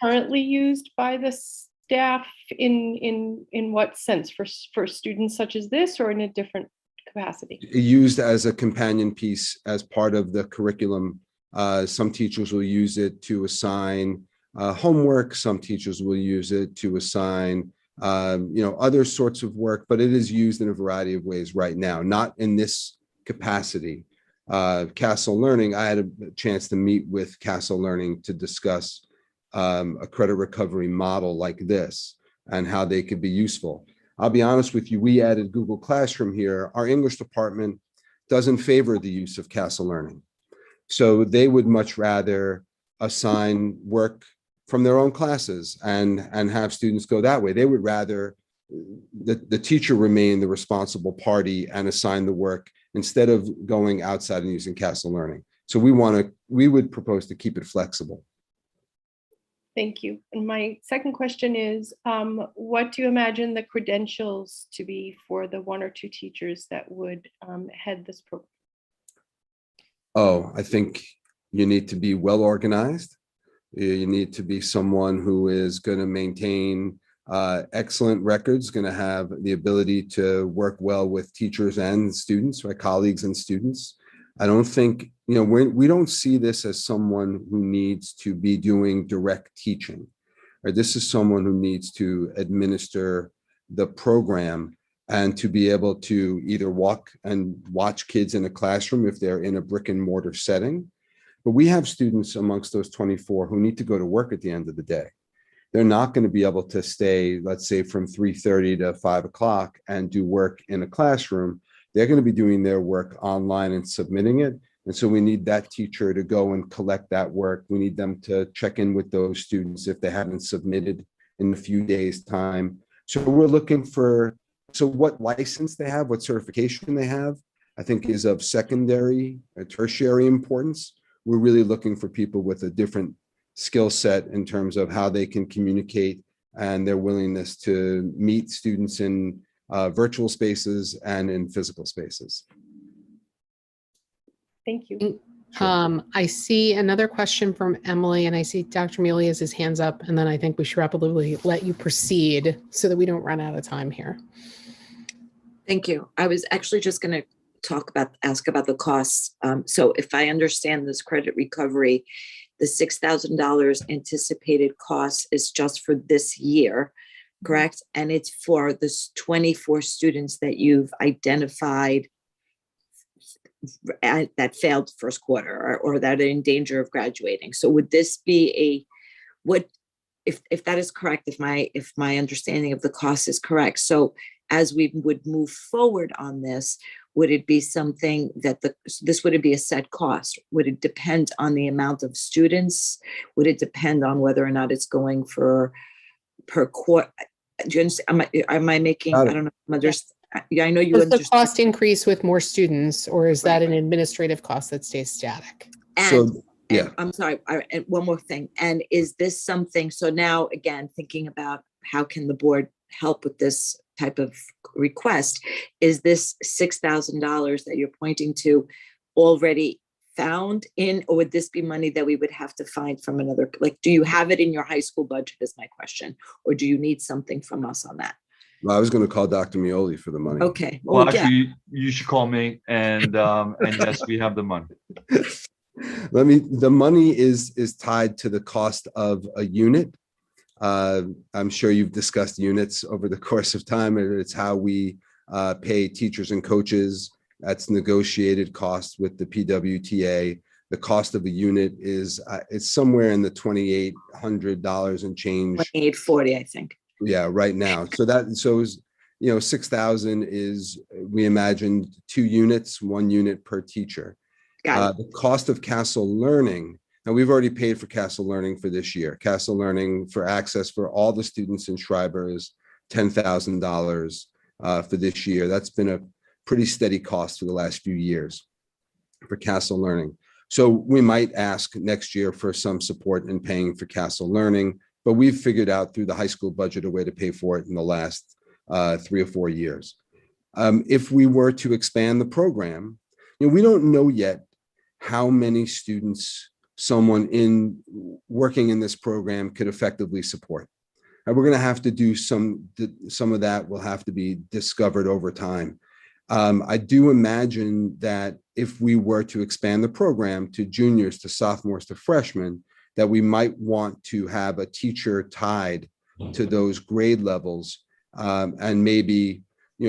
currently used by the staff in what sense? For students such as this, or in a different capacity? Used as a companion piece as part of the curriculum. Some teachers will use it to assign homework. Some teachers will use it to assign other sorts of work, but it is used in a variety of ways right now, not in this capacity. Castle Learning, I had a chance to meet with Castle Learning to discuss a credit recovery model like this and how they could be useful. I'll be honest with you, we added Google Classroom here. Our English department doesn't favor the use of Castle Learning. So they would much rather assign work from their own classes and have students go that way. They would rather the teacher remain the responsible party and assign the work instead of going outside and using Castle Learning. So we would propose to keep it flexible. Thank you. And my second question is, what do you imagine the credentials to be for the 1 or 2 teachers that would head this program? Oh, I think you need to be well organized. You need to be someone who is going to maintain excellent records, going to have the ability to work well with teachers and students, right? Colleagues and students. I don't think, we don't see this as someone who needs to be doing direct teaching. Right? This is someone who needs to administer the program and to be able to either walk and watch kids in a classroom if they're in a brick and mortar setting. But we have students amongst those 24 who need to go to work at the end of the day. They're not going to be able to stay, let's say, from 3:30 to 5 o'clock and do work in a classroom. They're going to be doing their work online and submitting it. And so we need that teacher to go and collect that work. We need them to check in with those students if they haven't submitted in a few days' time. So we're looking for, what license they have, what certification they have, I think is of secondary or tertiary importance. We're really looking for people with a different skill set in terms of how they can communicate and their willingness to meet students in virtual spaces and in physical spaces. Thank you. I see another question from Emily, and I see Dr. Mealy has his hands up, and then I think we should probably let you proceed so that we don't run out of time here. Thank you. I was actually just going to ask about the costs. So if I understand this credit recovery, the $6,000 anticipated cost is just for this year, correct? And it's for the 24 students that you've identified that failed first quarter or that are in danger of graduating. So would this be if that is correct, if my understanding of the cost is correct? So as we would move forward on this, would it be something that this wouldn't be a set cost? Would it depend on the amount of students? Would it depend on whether or not it's going per quarter? Do you understand? Am I making? I don't know. Yeah, I know you understand. Does the cost increase with more students, or is that an administrative cost that stays static? And I'm sorry. And one more thing. And is this something? So now, again, thinking about how can the board help with this type of request? Is this $6,000 that you're pointing to already found in, or would this be money that we would have to find from another? Like, do you have it in your high school budget? Is my question, or do you need something from us on that? Well, I was going to call Dr. Mealy for the money. Okay. Well, actually, you should call me, and yes, we have the money. The money is tied to the cost of a unit. I'm sure you've discussed units over the course of time, and it's how we pay teachers and coaches. That's negotiated cost with the PWTA. The cost of a unit is it's somewhere in the $2,800 and change. $2,840, I think. Yeah, right now. So 6,000 is, we imagined 2 units, 1 unit per teacher. Got it. The cost of Castle Learning, now we've already paid for Castle Learning for this year. Castle Learning for access for all the students in Schreiber is $10,000 for this year. That's been a pretty steady cost for the last few years for Castle Learning. So we might ask next year for some support in paying for Castle Learning, but we've figured out through the high school budget a way to pay for it in the last 3 or 4 years. If we were to expand the program, we don't know yet how many students someone working in this program could effectively support. And we're going to have to do some of that will have to be discovered over time. I do imagine that if we were to expand the program to juniors, to sophomores, to freshmen, that we might want to have a teacher tied to those grade levels, and maybe,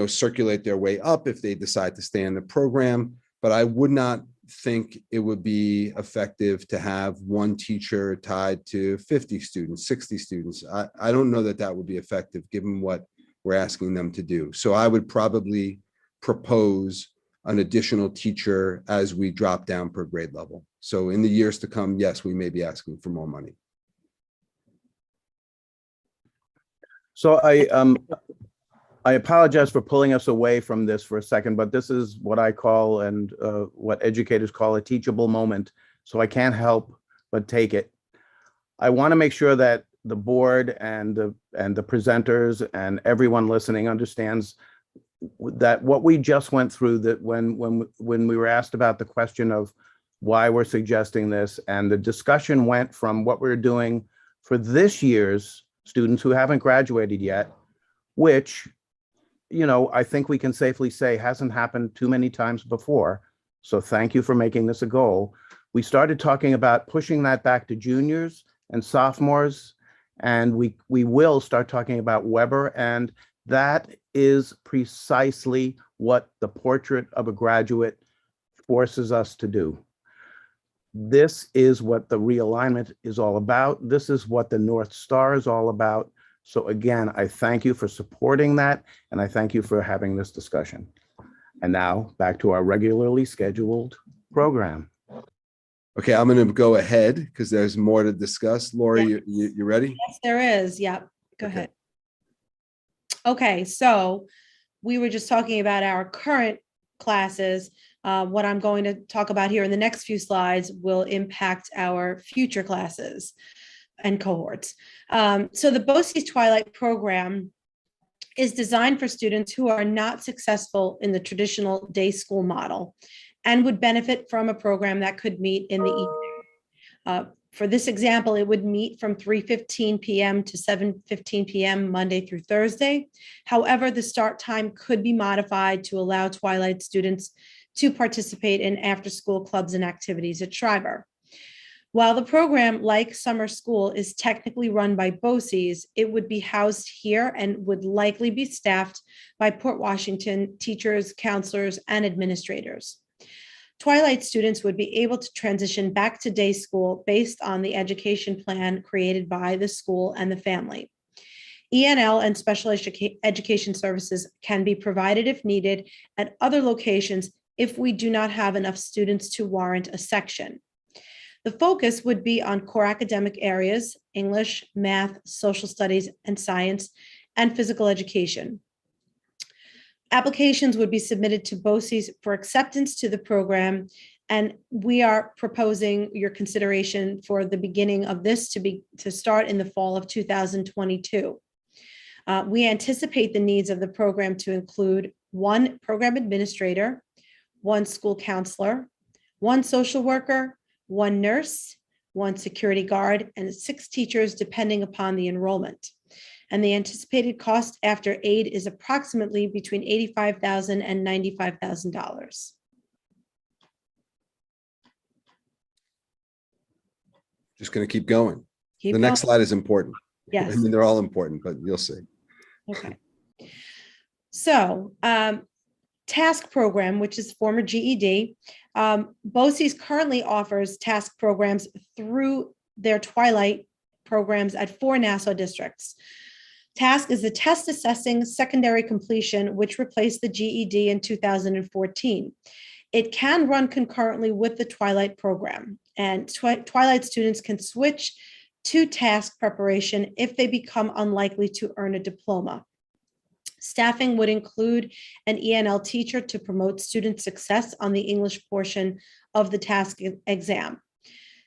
circulate their way up if they decide to stay in the program. But I would not think it would be effective to have one teacher tied to 50 students, 60 students. I don't know that that would be effective given what we're asking them to do. So I would probably propose an additional teacher as we drop down per grade level. So in the years to come, yes, we may be asking for more money. So I apologize for pulling us away from this for a second, but this is what I call, and what educators call, a teachable moment. So I can't help but take it. I want to make sure that the board and the presenters and everyone listening understands that what we just went through, that when we were asked about the question of why we're suggesting this, and the discussion went from what we're doing for this year's students who haven't graduated yet, which, I think we can safely say hasn't happened too many times before. So thank you for making this a goal. We started talking about pushing that back to juniors and sophomores, and we will start talking about Weber, and that is precisely what the portrait of a graduate forces us to do. This is what the realignment is all about. This is what the North Star is all about. So again, I thank you for supporting that, and I thank you for having this discussion. And now back to our regularly scheduled program. Okay, I'm going to go ahead because there's more to discuss. Lori, you ready? Yes, there is. Yep. Go ahead. Okay, so we were just talking about our current classes. What I'm going to talk about here in the next few slides will impact our future classes and cohorts. So the BOCES Twilight program is designed for students who are not successful in the traditional day school model and would benefit from a program that could meet in the evening. For this example, it would meet from 3:15 p.m. to 7:15 p.m. Monday through Thursday. However, the start time could be modified to allow Twilight students to participate in after-school clubs and activities at Schreiber. While the program, like summer school, is technically run by BOCES, it would be housed here and would likely be staffed by Port Washington teachers, counselors, and administrators. Twilight students would be able to transition back to day school based on the education plan created by the school and the family. ENL and special education services can be provided if needed at other locations if we do not have enough students to warrant a section. The focus would be on core academic areas: English, math, social studies, and science, and physical education. Applications would be submitted to BOCES for acceptance to the program, and we are proposing your consideration for the beginning of this to start in the fall of 2022. We anticipate the needs of the program to include 1 program administrator, 1 school counselor, 1 social worker, 1 nurse, 1 security guard, and 6 teachers, depending upon the enrollment. And the anticipated cost after aid is approximately between $85,000 and $95,000. Just going to keep going. Keep the going. next slide is important. Yes. I mean, they're all important, but you'll see. Okay. So, TASK program, which is former GED, BOCES currently offers TASK programs through their Twilight programs at 4 Nassau districts. task is the test assessing secondary completion, which replaced the GED in 2014. It can run concurrently with the Twilight program, and Twilight students can switch to task preparation if they become unlikely to earn a diploma. Staffing would include an ENL teacher to promote student success on the English portion of the task exam.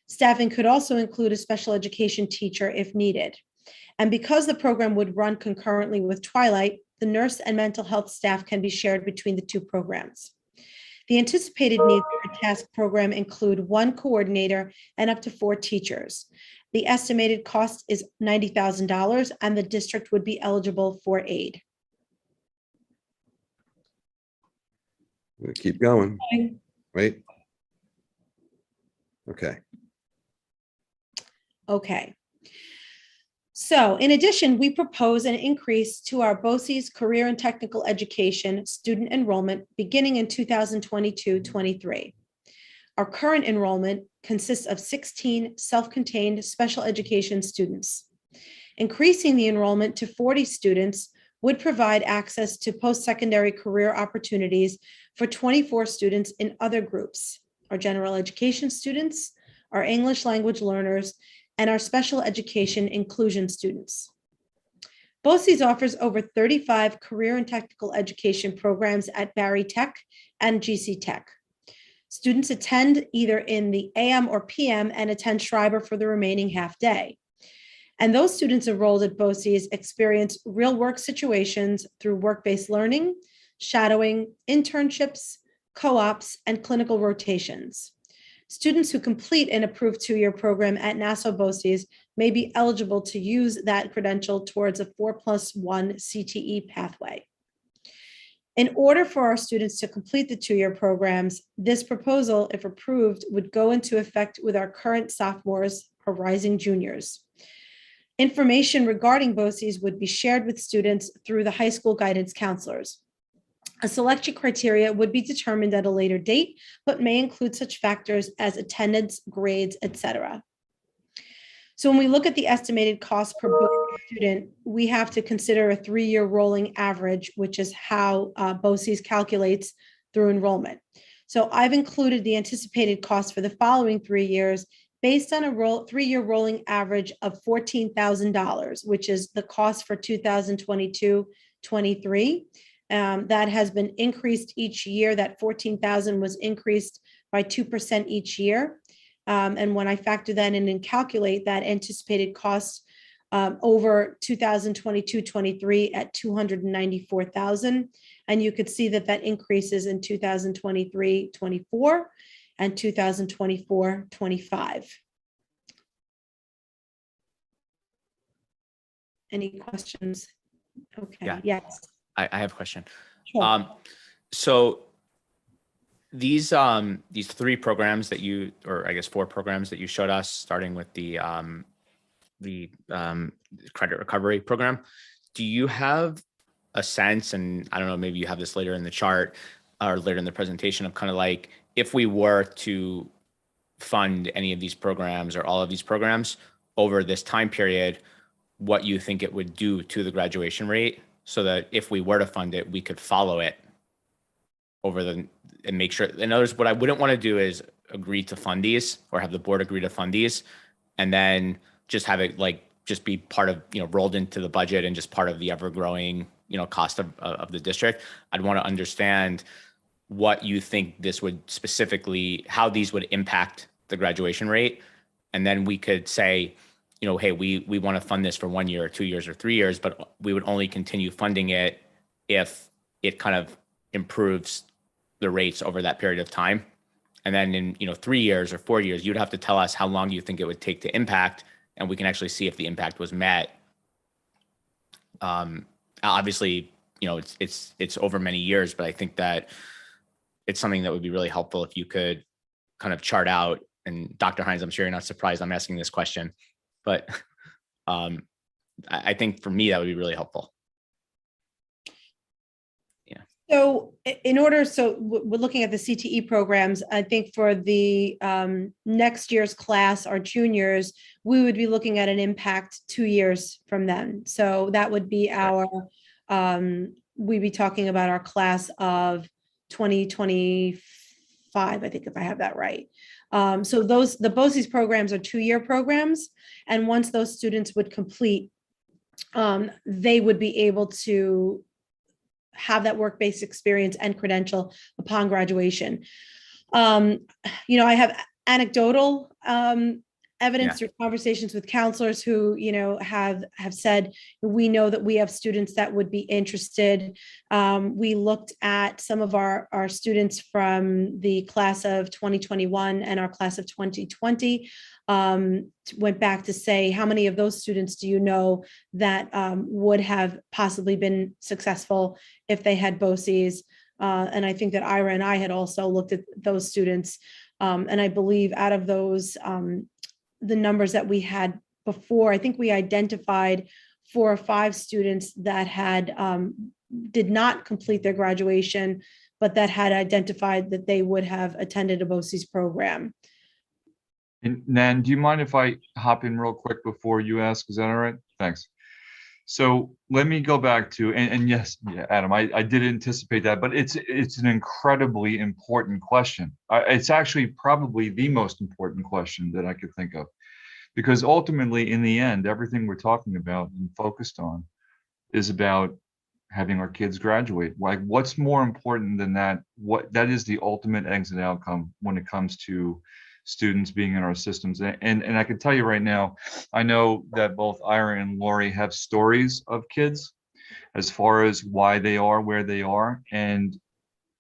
Staffing could also include a special education teacher if needed. And because the program would run concurrently with Twilight, the nurse and mental health staff can be shared between the two programs. The anticipated needs for a task program include 1 coordinator and up to 4 teachers. The estimated cost is $90,000, and the district would be eligible for aid. We'll keep going. Wait. Okay. Okay. So in addition, we propose an increase to our BOCES career and technical education student enrollment beginning in 2022-23. Our current enrollment consists of 16 self-contained special education students. Increasing the enrollment to 40 students would provide access to post-secondary career opportunities for 24 students in other groups, our general education students, our English language learners, and our special education inclusion students. BOCES offers over 35 career and technical education programs at Barry Tech and GC Tech. Students attend either in the AM or PM and attend Schreiber for the remaining half day. And those students enrolled at BOCES experience real work situations through work-based learning, shadowing, internships, co-ops, and clinical rotations. Students who complete an approved 2-year program at Nassau BOCES may be eligible to use that credential towards a 4+1 CTE pathway. In order for our students to complete the 2-year programs, this proposal, if approved, would go into effect with our current sophomores or rising juniors. Information regarding BOCES would be shared with students through the high school guidance counselors. A selection criteria would be determined at a later date, but may include such factors as attendance, grades, etc. So when we look at the estimated cost per student, we have to consider a 3-year rolling average, which is how BOCES calculates through enrollment. So I've included the anticipated cost for the following 3 years based on a 3-year rolling average of $14,000, which is the cost for 2022-23. That has been increased each year. That 14,000 was increased by 2% each year. And when I factor that in and calculate that anticipated cost over 2022-23 at 294,000, and you could see that that increases in 2023-24 and 2024-25. Any questions? Okay. Yeah. Yes. I have a question. Sure. So these 3 programs that you, or I guess 4 programs that you showed us, starting with the credit recovery program, do you have a sense, and I don't know, maybe you have this later in the chart or later in the presentation, of kind of like, if we were to fund any of these programs or all of these programs over this time period, what you think it would do to the graduation rate, so that if we were to fund it, we could follow it over and make sure. In other words, what I wouldn't want to do is agree to fund these or have the board agree to fund these and then just have it like just be part of, rolled into the budget and just part of the ever growing, cost of the district. I'd want to understand what you think this would specifically, how these would impact the graduation rate. And then we could say, hey, we want to fund this for 1 year or 2 years or 3 years, but we would only continue funding it if it kind of improves the rates over that period of time. And then in 3 years or 4 years, you'd have to tell us how long you think it would take to impact, and we can actually see if the impact was met. Obviously, it's over many years, but I think that it's something that would be really helpful if you could kind of chart out. And Dr. Hines, I'm sure you're not surprised I'm asking this question, but I think for me, that would be really helpful. Yeah. So we're looking at the CTE programs. I think for the next year's class, our juniors, we would be looking at an impact 2 years from then. So that would be our, we'd be talking about our class of 2025, I think, if I have that right. So the BOCES programs are 2-year programs. And once those students would complete, they would be able to have that work-based experience and credential upon graduation. I have anecdotal evidence through conversations with counselors who, have said, we know that we have students that would be interested. We looked at some of our students from the class of 2021 and our class of 2020, went back to say, how many of those students do you know that would have possibly been successful if they had BOCES? And I think that Ira and I had also looked at those students. And I believe out of those, the numbers that we had before, I think we identified 4 or 5 students that had did not complete their graduation, but that had identified that they would have attended a BOCES program. And Nan, do you mind if I hop in real quick before you ask? Is that all right? Thanks. So let me go back to, and yes, Adam, I did anticipate that, but it's an incredibly important question. It's actually probably the most important question that I could think of, because ultimately, in the end, everything we're talking about and focused on is about having our kids graduate. Like, what's more important than that? That is the ultimate exit outcome when it comes to students being in our systems. And I can tell you right now, I know that both Ira and Lori have stories of kids as far as why they are where they are, and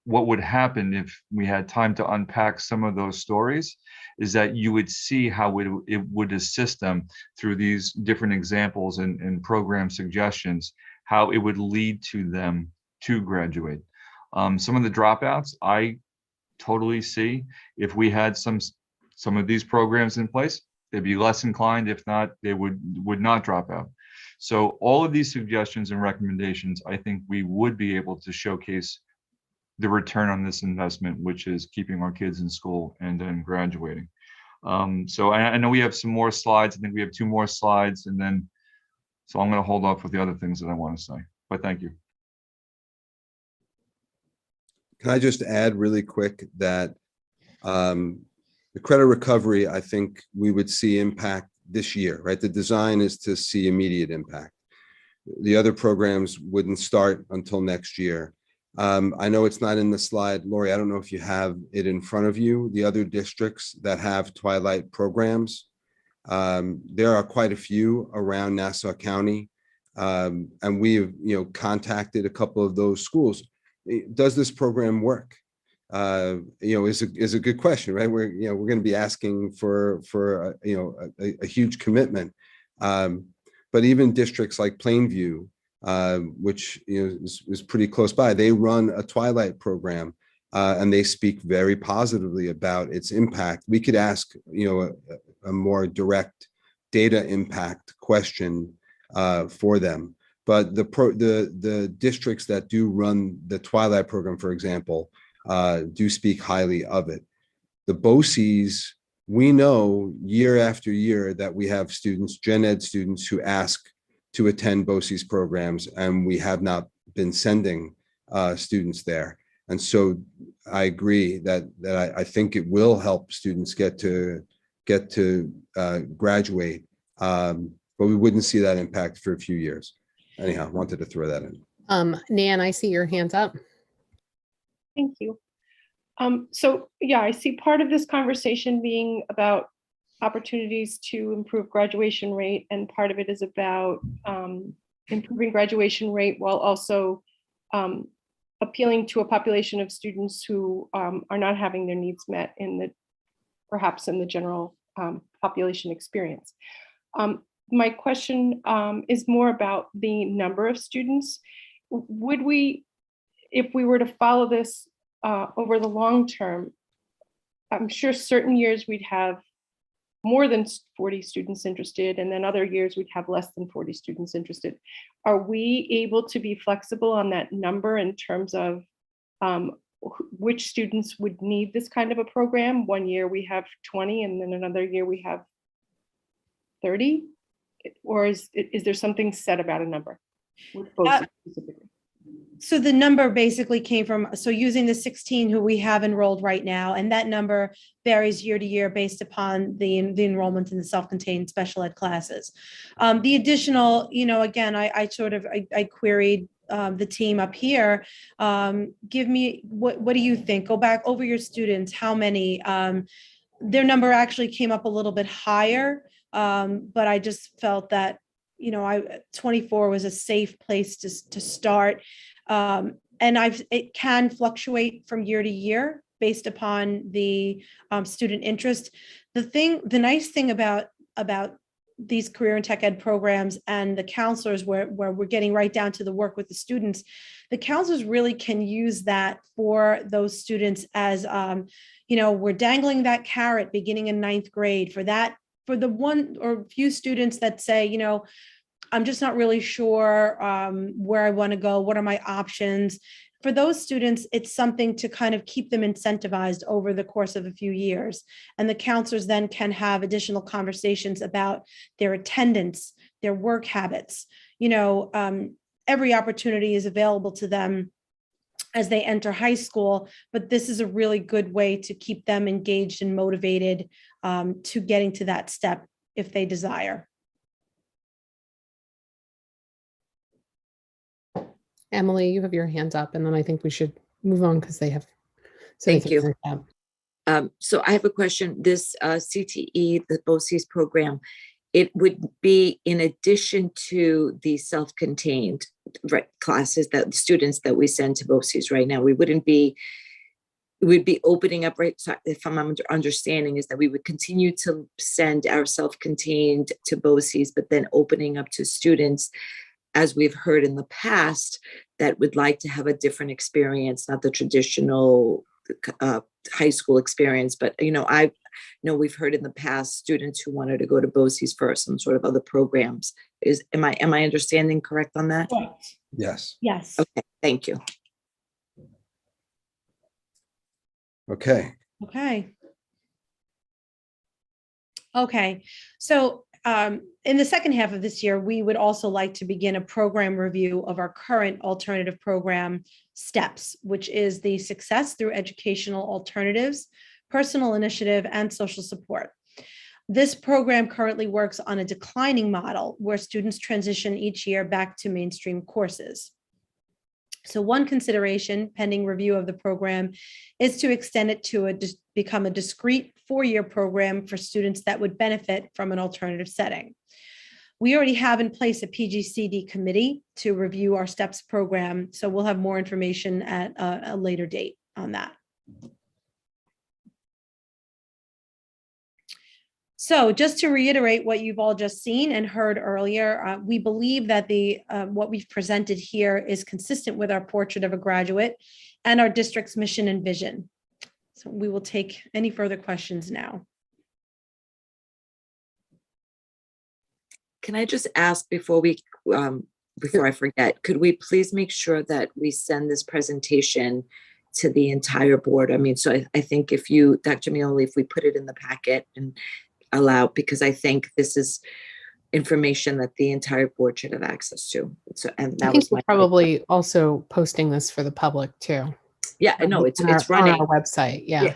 what would happen if we had time to unpack some of those stories is that you would see how it would assist them through these different examples and program suggestions, how it would lead to them to graduate. Some of the dropouts I totally see. If we had some of these programs in place, they'd be less inclined. If not, they would not drop out. So all of these suggestions and recommendations, I think we would be able to showcase the return on this investment, which is keeping our kids in school and then graduating. So I know we have some more slides. I think we have 2 more slides, and then, so I'm going to hold off with the other things that I want to say, but thank you. Can I just add really quick that the credit recovery, I think we would see impact this year, right? The design is to see immediate impact. The other programs wouldn't start until next year. I know it's not in the slide. Lori, I don't know if you have it in front of you. The other districts that have Twilight programs, there are quite a few around Nassau County. And we've, contacted a couple of those schools. Does this program work? Is a good question, right? We're going to be asking for a huge commitment. But even districts like Plainview, which is pretty close by, they run a Twilight program, and they speak very positively about its impact. We could ask a more direct data impact question for them. But the districts that do run the Twilight program, for example, do speak highly of it. The BOCES, we know year after year that we have students, gen ed students, who ask to attend BOCES programs, and we have not been sending students there. And so I agree that I think it will help students get to graduate, but we wouldn't see that impact for a few years. Anyhow, I wanted to throw that in. Nan, I see your hands up. Thank you. So yeah, I see part of this conversation being about opportunities to improve graduation rate, and part of it is about improving graduation rate while also appealing to a population of students who are not having their needs met perhaps in the general population experience. My question is more about the number of students. Would we, if we were to follow this over the long term, I'm sure certain years we'd have more than 40 students interested, and then other years we'd have less than 40 students interested. Are we able to be flexible on that number in terms of which students would need this kind of a program. One year we have 20 and then another year we have 30? Or is there something said about a number? With BOCES specifically? So the number basically came from, so using the 16 who we have enrolled right now, and that number varies year to year based upon the enrollment in the self-contained special ed classes. The additional, again, I queried the team up here. Give me, what do you think? Go back over your students, how many? Their number actually came up a little bit higher, but I just felt that 24 was a safe place to start. And it can fluctuate from year to year based upon the student interest. The nice thing about these career and tech ed programs and the counselors where we're getting right down to the work with the students, the counselors really can use that for those students as, we're dangling that carrot beginning in 9th grade for the one or few students that say, I'm just not really sure where I want to go. What are my options? For those students, it's something to kind of keep them incentivized over the course of a few years. And the counselors then can have additional conversations about their attendance, their work habits. Every opportunity is available to them as they enter high school, but this is a really good way to keep them engaged and motivated to getting to that step if they desire. Emily, you have your hand up, and then I think we should move on because they have. Thank you. So I have a question. This CTE, the BOCES program, it would be in addition to the self-contained classes that students that we send to BOCES right now. We'd be opening up, right? So if I'm understanding is that we would continue to send our self-contained to BOCES, but then opening up to students, as we've heard in the past, that would like to have a different experience, not the traditional high school experience. But, I know we've heard in the past students who wanted to go to BOCES for some sort of other programs. Am I understanding correct on that? Yes. Yes. Okay, thank you. Okay. Okay. So in the second half of this year, we would also like to begin a program review of our current alternative program steps, which is the Success Through Educational Alternatives, Personal Initiative, and Social Support. This program currently works on a declining model where students transition each year back to mainstream courses. So one consideration pending review of the program is to extend it to become a discrete 4-year program for students that would benefit from an alternative setting. We already have in place a PGCD committee to review our STEPS program, so we'll have more information at a later date on that. So just to reiterate what you've all just seen and heard earlier, we believe that what we've presented here is consistent with our portrait of a graduate and our district's mission and vision. So we will take any further questions now. Can I just ask before I forget, could we please make sure that we send this presentation to the entire board? I mean, so I think if you, Dr. Mioli, if we put it in the packet and allow, because I think this is information that the entire board should have access to. So, and that was my probably also posting this for the public too. Yeah, I know it's on running our website. Yeah.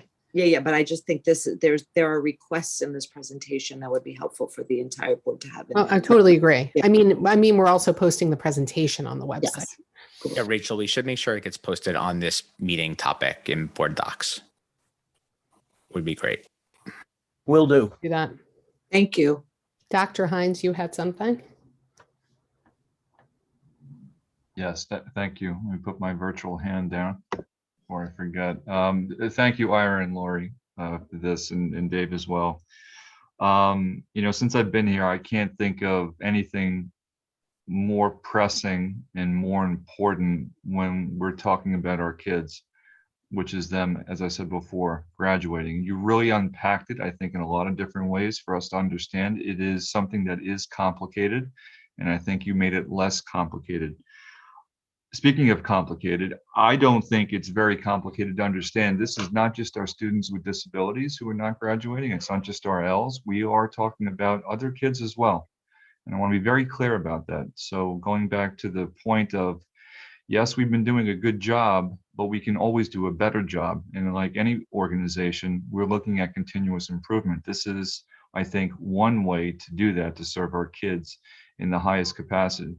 But I just think there are requests in this presentation that would be helpful for the entire board to have. I totally agree. Yeah. I mean, we're also posting the presentation on the website. Yes. Yeah, Rachel, we should make sure it gets posted on this meeting topic in board docs. Would be great. Will do. Do that. Thank you. Dr. Hines, you had something? Yes, thank you. Let me put my virtual hand down before I forget. Thank you, Ira and Lori, for this, and Dave as well. Since I've been here, I can't think of anything more pressing and more important when we're talking about our kids, which is them, as I said before, graduating. You really unpacked it, I think, in a lot of different ways for us to understand. It is something that is complicated, and I think you made it less complicated. speaking of complicated, I don't think it's very complicated to understand. This is not just our students with disabilities who are not graduating. It's not just our Ls. We are talking about other kids as well. And I want to be very clear about that. So going back to the point of, yes, we've been doing a good job, but we can always do a better job. And like any organization, we're looking at continuous improvement. This is, I think, one way to do that, to serve our kids in the highest capacity.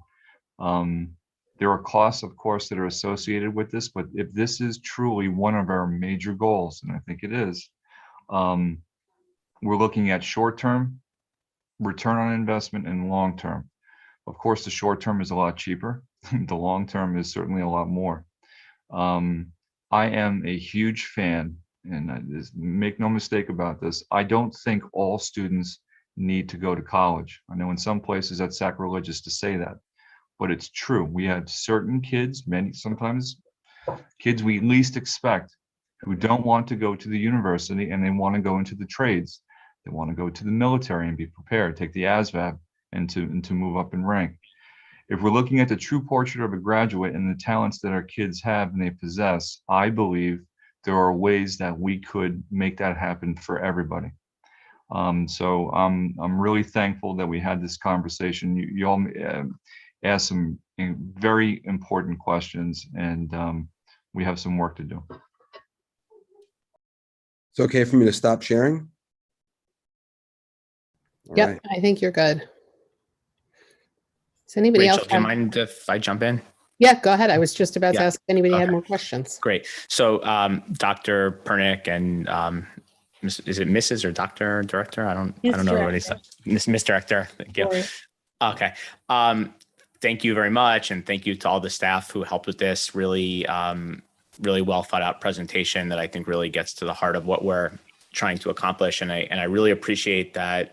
There are costs, of course, that are associated with this, but if this is truly one of our major goals, and I think it is, we're looking at short-term return on investment and long-term. Of course, the short-term is a lot cheaper. The long-term is certainly a lot more. I am a huge fan, and make no mistake about this, I don't think all students need to go to college. I know in some places that's sacrilegious to say that, but it's true. We have certain kids, sometimes kids we least expect, who don't want to go to the university and they want to go into the trades. They want to go to the military and be prepared, take the ASVAB and to move up in rank. If we're looking at the true portrait of a graduate and the talents that our kids have and they possess, I believe there are ways that we could make that happen for everybody. So I'm really thankful that we had this conversation. You all asked some very important questions, and we have some work to do. It's okay for me to stop sharing? All Yep, right. I think you're good. Does anybody Rachel, else do you have? mind if I jump in? Yeah, go ahead. I was just about to Yeah. ask if anybody had Okay. more questions. Great. So Dr. Pernick and is it Mrs. or Dr. Director? I don't know what he said. Miss Director. Thank you. Sorry. Okay. Thank you very much. And thank you to all the staff who helped with this really, really well thought out presentation that I think really gets to the heart of what we're trying to accomplish. And I really appreciate that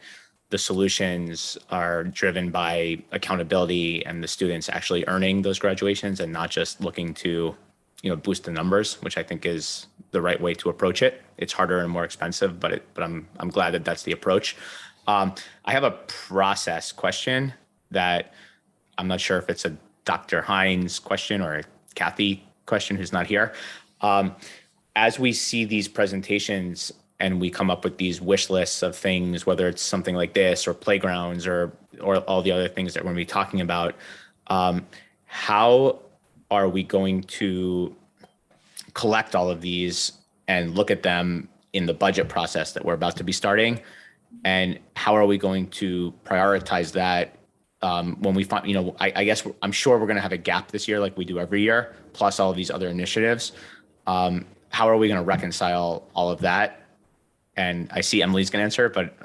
the solutions are driven by accountability and the students actually earning those graduations and not just looking to, boost the numbers, which I think is the right way to approach it. It's harder and more expensive, but I'm glad that that's the approach. I have a process question that I'm not sure if it's a Dr. Hines question or a Kathy question who's not here. As we see these presentations and we come up with these wish lists of things, whether it's something like this or playgrounds or all the other things that we're going to be talking about, how are we going to collect all of these and look at them in the budget process that we're about to be starting? And how are we going to prioritize that when we find, I guess I'm sure we're going to have a gap this year like we do every year, plus all of these other initiatives. How are we going to reconcile all of that? And I see Emily's going to answer it, but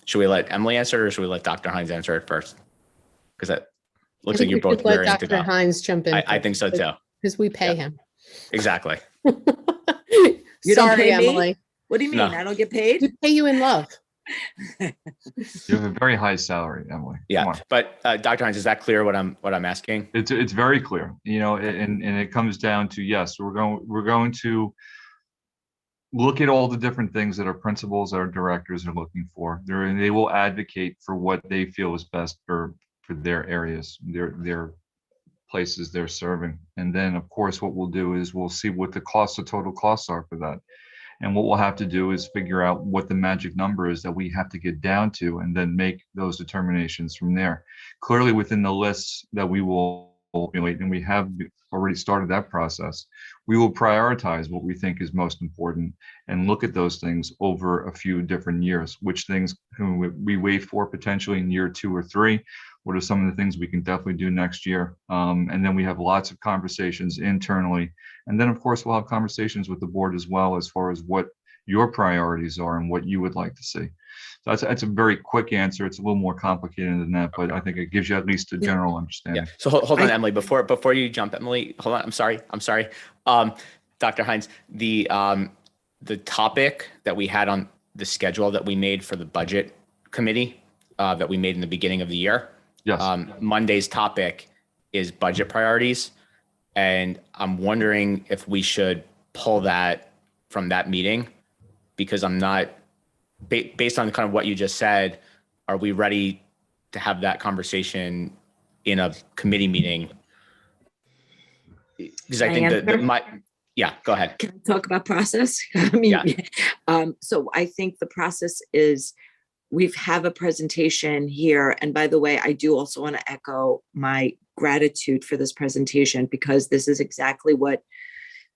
should we let Emily answer it or should we let Dr. Hines answer it first? Because that looks like you're both let ready to Dr. go. Hines jump in. I think so too. Because we pay him. Exactly. You don't Sorry, pay me? Emily. What do you mean? No. I don't get paid? We pay you in love. You have a very high salary, Emily. Yeah, Come on. but Dr. Hines, is that clear what I'm asking? It's very clear, and it comes down to, yes, we're going to look at all the different things that our principals, our directors are looking for. They will advocate for what they feel is best for their areas, their places they're serving. And then, of course, what we'll do is we'll see what the total costs are for that. And what we'll have to do is figure out what the magic number is that we have to get down to and then make those determinations from there. Clearly within the lists that we will formulate, and we have already started that process, we will prioritize what we think is most important and look at those things over a few different years. Which things can we wait for potentially in year 2 or 3? What are some of the things we can definitely do next year? And then we have lots of conversations internally. And then, of course, we'll have conversations with the board as well as far as what your priorities are and what you would like to see. So that's a very quick answer. It's a little more complicated than that, but I think it gives you at least a general understanding. Yeah. So hold on, Emily, before you jump, Emily, hold on. I'm sorry. Dr. Hines, the topic that we had on the schedule that we made for the budget committee that we made in the beginning of the year. Yes. Monday's topic is budget priorities. And I'm wondering if we should pull that from that meeting, because I'm not, based on kind of what you just said, are we ready to have that conversation in a committee meeting? because I Can I think that answer? yeah, go ahead. Can I talk about process? I mean, Yeah. so I think the process is we have a presentation here. And by the way, I do also want to echo my gratitude for this presentation, because this is exactly what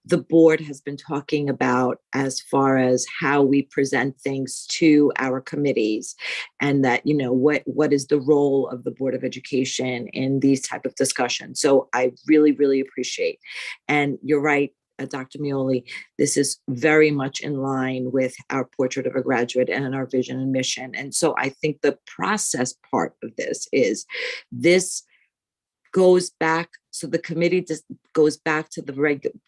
the board has been talking about as far as how we present things to our committees, and that, you know, what is the role of the Board of Education in these type of discussions. So I really, really appreciate. And you're right, Dr. Mioli, this is very much in line with our portrait of a graduate and our vision and mission. And so I think the process part of this is this goes back. So the committee just goes back to the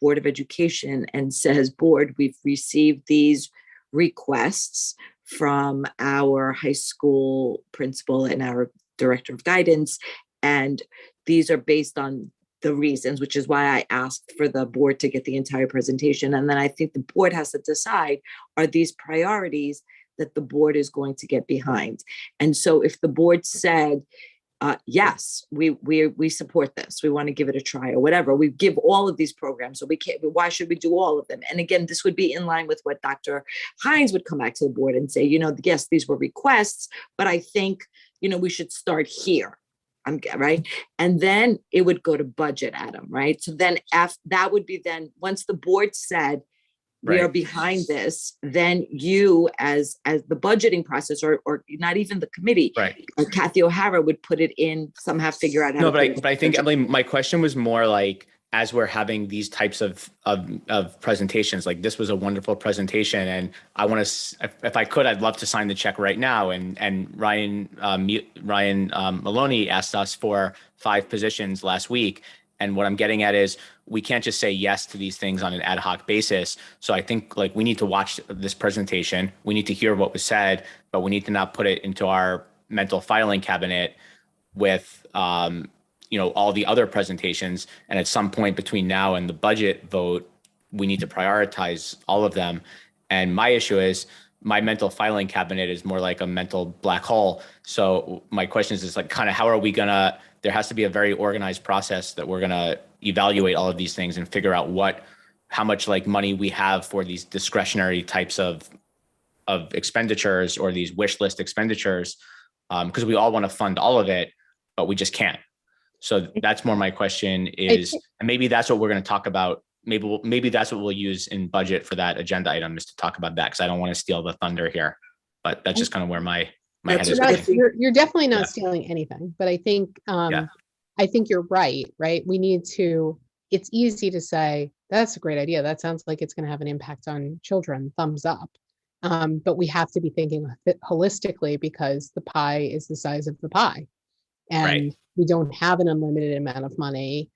Board of Education and says, board, we've received these requests from our high school principal and our director of guidance. And these are based on the reasons, which is why I asked for the board to get the entire presentation. And then I think the board has to decide, are these priorities that the board is going to get behind? And so if the board said, yes, we support this, we want to give it a try, or whatever, we give all of these programs, so we can't, why should we do all of them? And again, this would be in line with what Dr. Hines would come back to the board and say, you know, yes, these were requests, but I think, you know, we should start here. Right. And then it would go to budget, Adam. Right. So then that would be then, once the board said, we are behind this, then you as the budgeting process, or not even the committee, Right. Kathy O'Hara would put it in, somehow figure out how to. But I think, Emily, my question was more like, as we're having these types of presentations, like this was a wonderful presentation, and I want to, if I could, I'd love to sign the check right now. And Ryan Maloney asked us for 5 positions last week. And what I'm getting at is we can't just say yes to these things on an ad hoc basis. So I think like we need to watch this presentation. We need to hear what was said, but we need to not put it into our mental filing cabinet with, you know, all the other presentations. And at some point between now and the budget vote, we need to prioritize all of them. And my issue is my mental filing cabinet is more like a mental black hole. So my question is like, kind of, how are we gonna, there has to be a very organized process that we're gonna evaluate all of these things and figure out how much like money we have for these discretionary types of expenditures, or these wish list expenditures, because we all want to fund all of it, but we just can't. So that's more my question is, and maybe that's what we're going to talk about. Maybe that's what we'll use in budget for that agenda item, is to talk about that, because I don't want to steal the thunder here, but that's just kind of where my head is. You're definitely not stealing anything, but I think I think you're right. We need to, it's easy to say, that's a great idea. That sounds like it's going to have an impact on children, thumbs up. But we have to be thinking holistically, because the pie is the size of the pie. And we don't have an unlimited amount of money.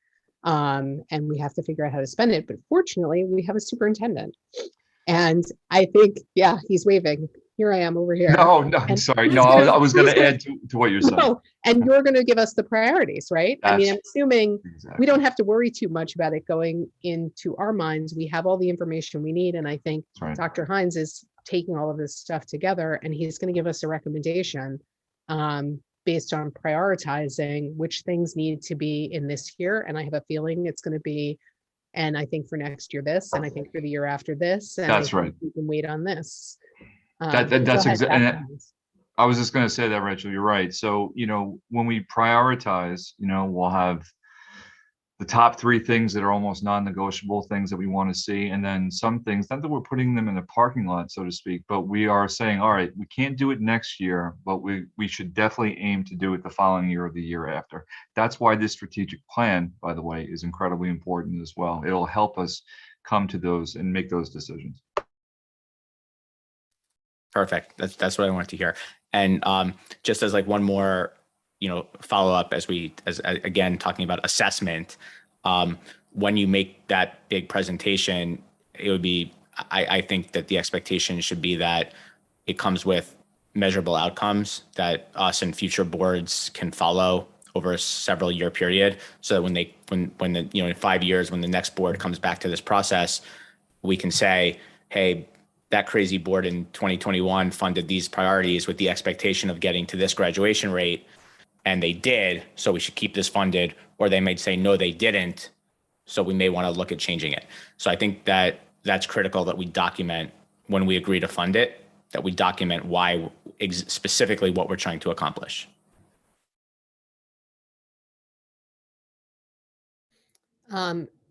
And we have to figure out how to spend it. But fortunately, we have a superintendent. And I think, yeah, he's waving. Here I am over here. No, I'm sorry. No, I was going to add to what you're saying. No, and you're going to give us the priorities, right? I mean, I'm assuming we don't have to worry too much about it going into our minds. We have all the information we need. And I think Dr. Hines is taking all of this stuff together, and he's going to give us a recommendation based on prioritizing which things need to be in this year. And I have a feeling it's going to be, and I think for next year this, and I think for the year after this. And that's right. We can wait on this. That's exactly. I was just going to say that, Rachel, you're right. So, you know, when we prioritize, you know, we'll have the top 3 things that are almost non-negotiable things that we want to see. And then some things, not that we're putting them in a parking lot, so to speak, but we are saying, all right, we can't do it next year, but we should definitely aim to do it the following year or the year after. That's why this strategic plan, by the way, is incredibly important as well. It'll help us come to those and make those decisions. Perfect. That's what I wanted to hear. And just as like one more, you know, follow up, as again, talking about assessment, when you make that big presentation, it would be, I think that the expectation should be that it comes with measurable outcomes that us and future boards can follow over a several year period. So that when the, you know, in 5 years, when the next board comes back to this process, we can say, hey, that crazy board in 2021 funded these priorities with the expectation of getting to this graduation rate, and they did, so we should keep this funded. Or they might say, no, they didn't, So we may want to look at changing it. So I think that that's critical that we document when we agree to fund it, that we document why specifically what we're trying to accomplish.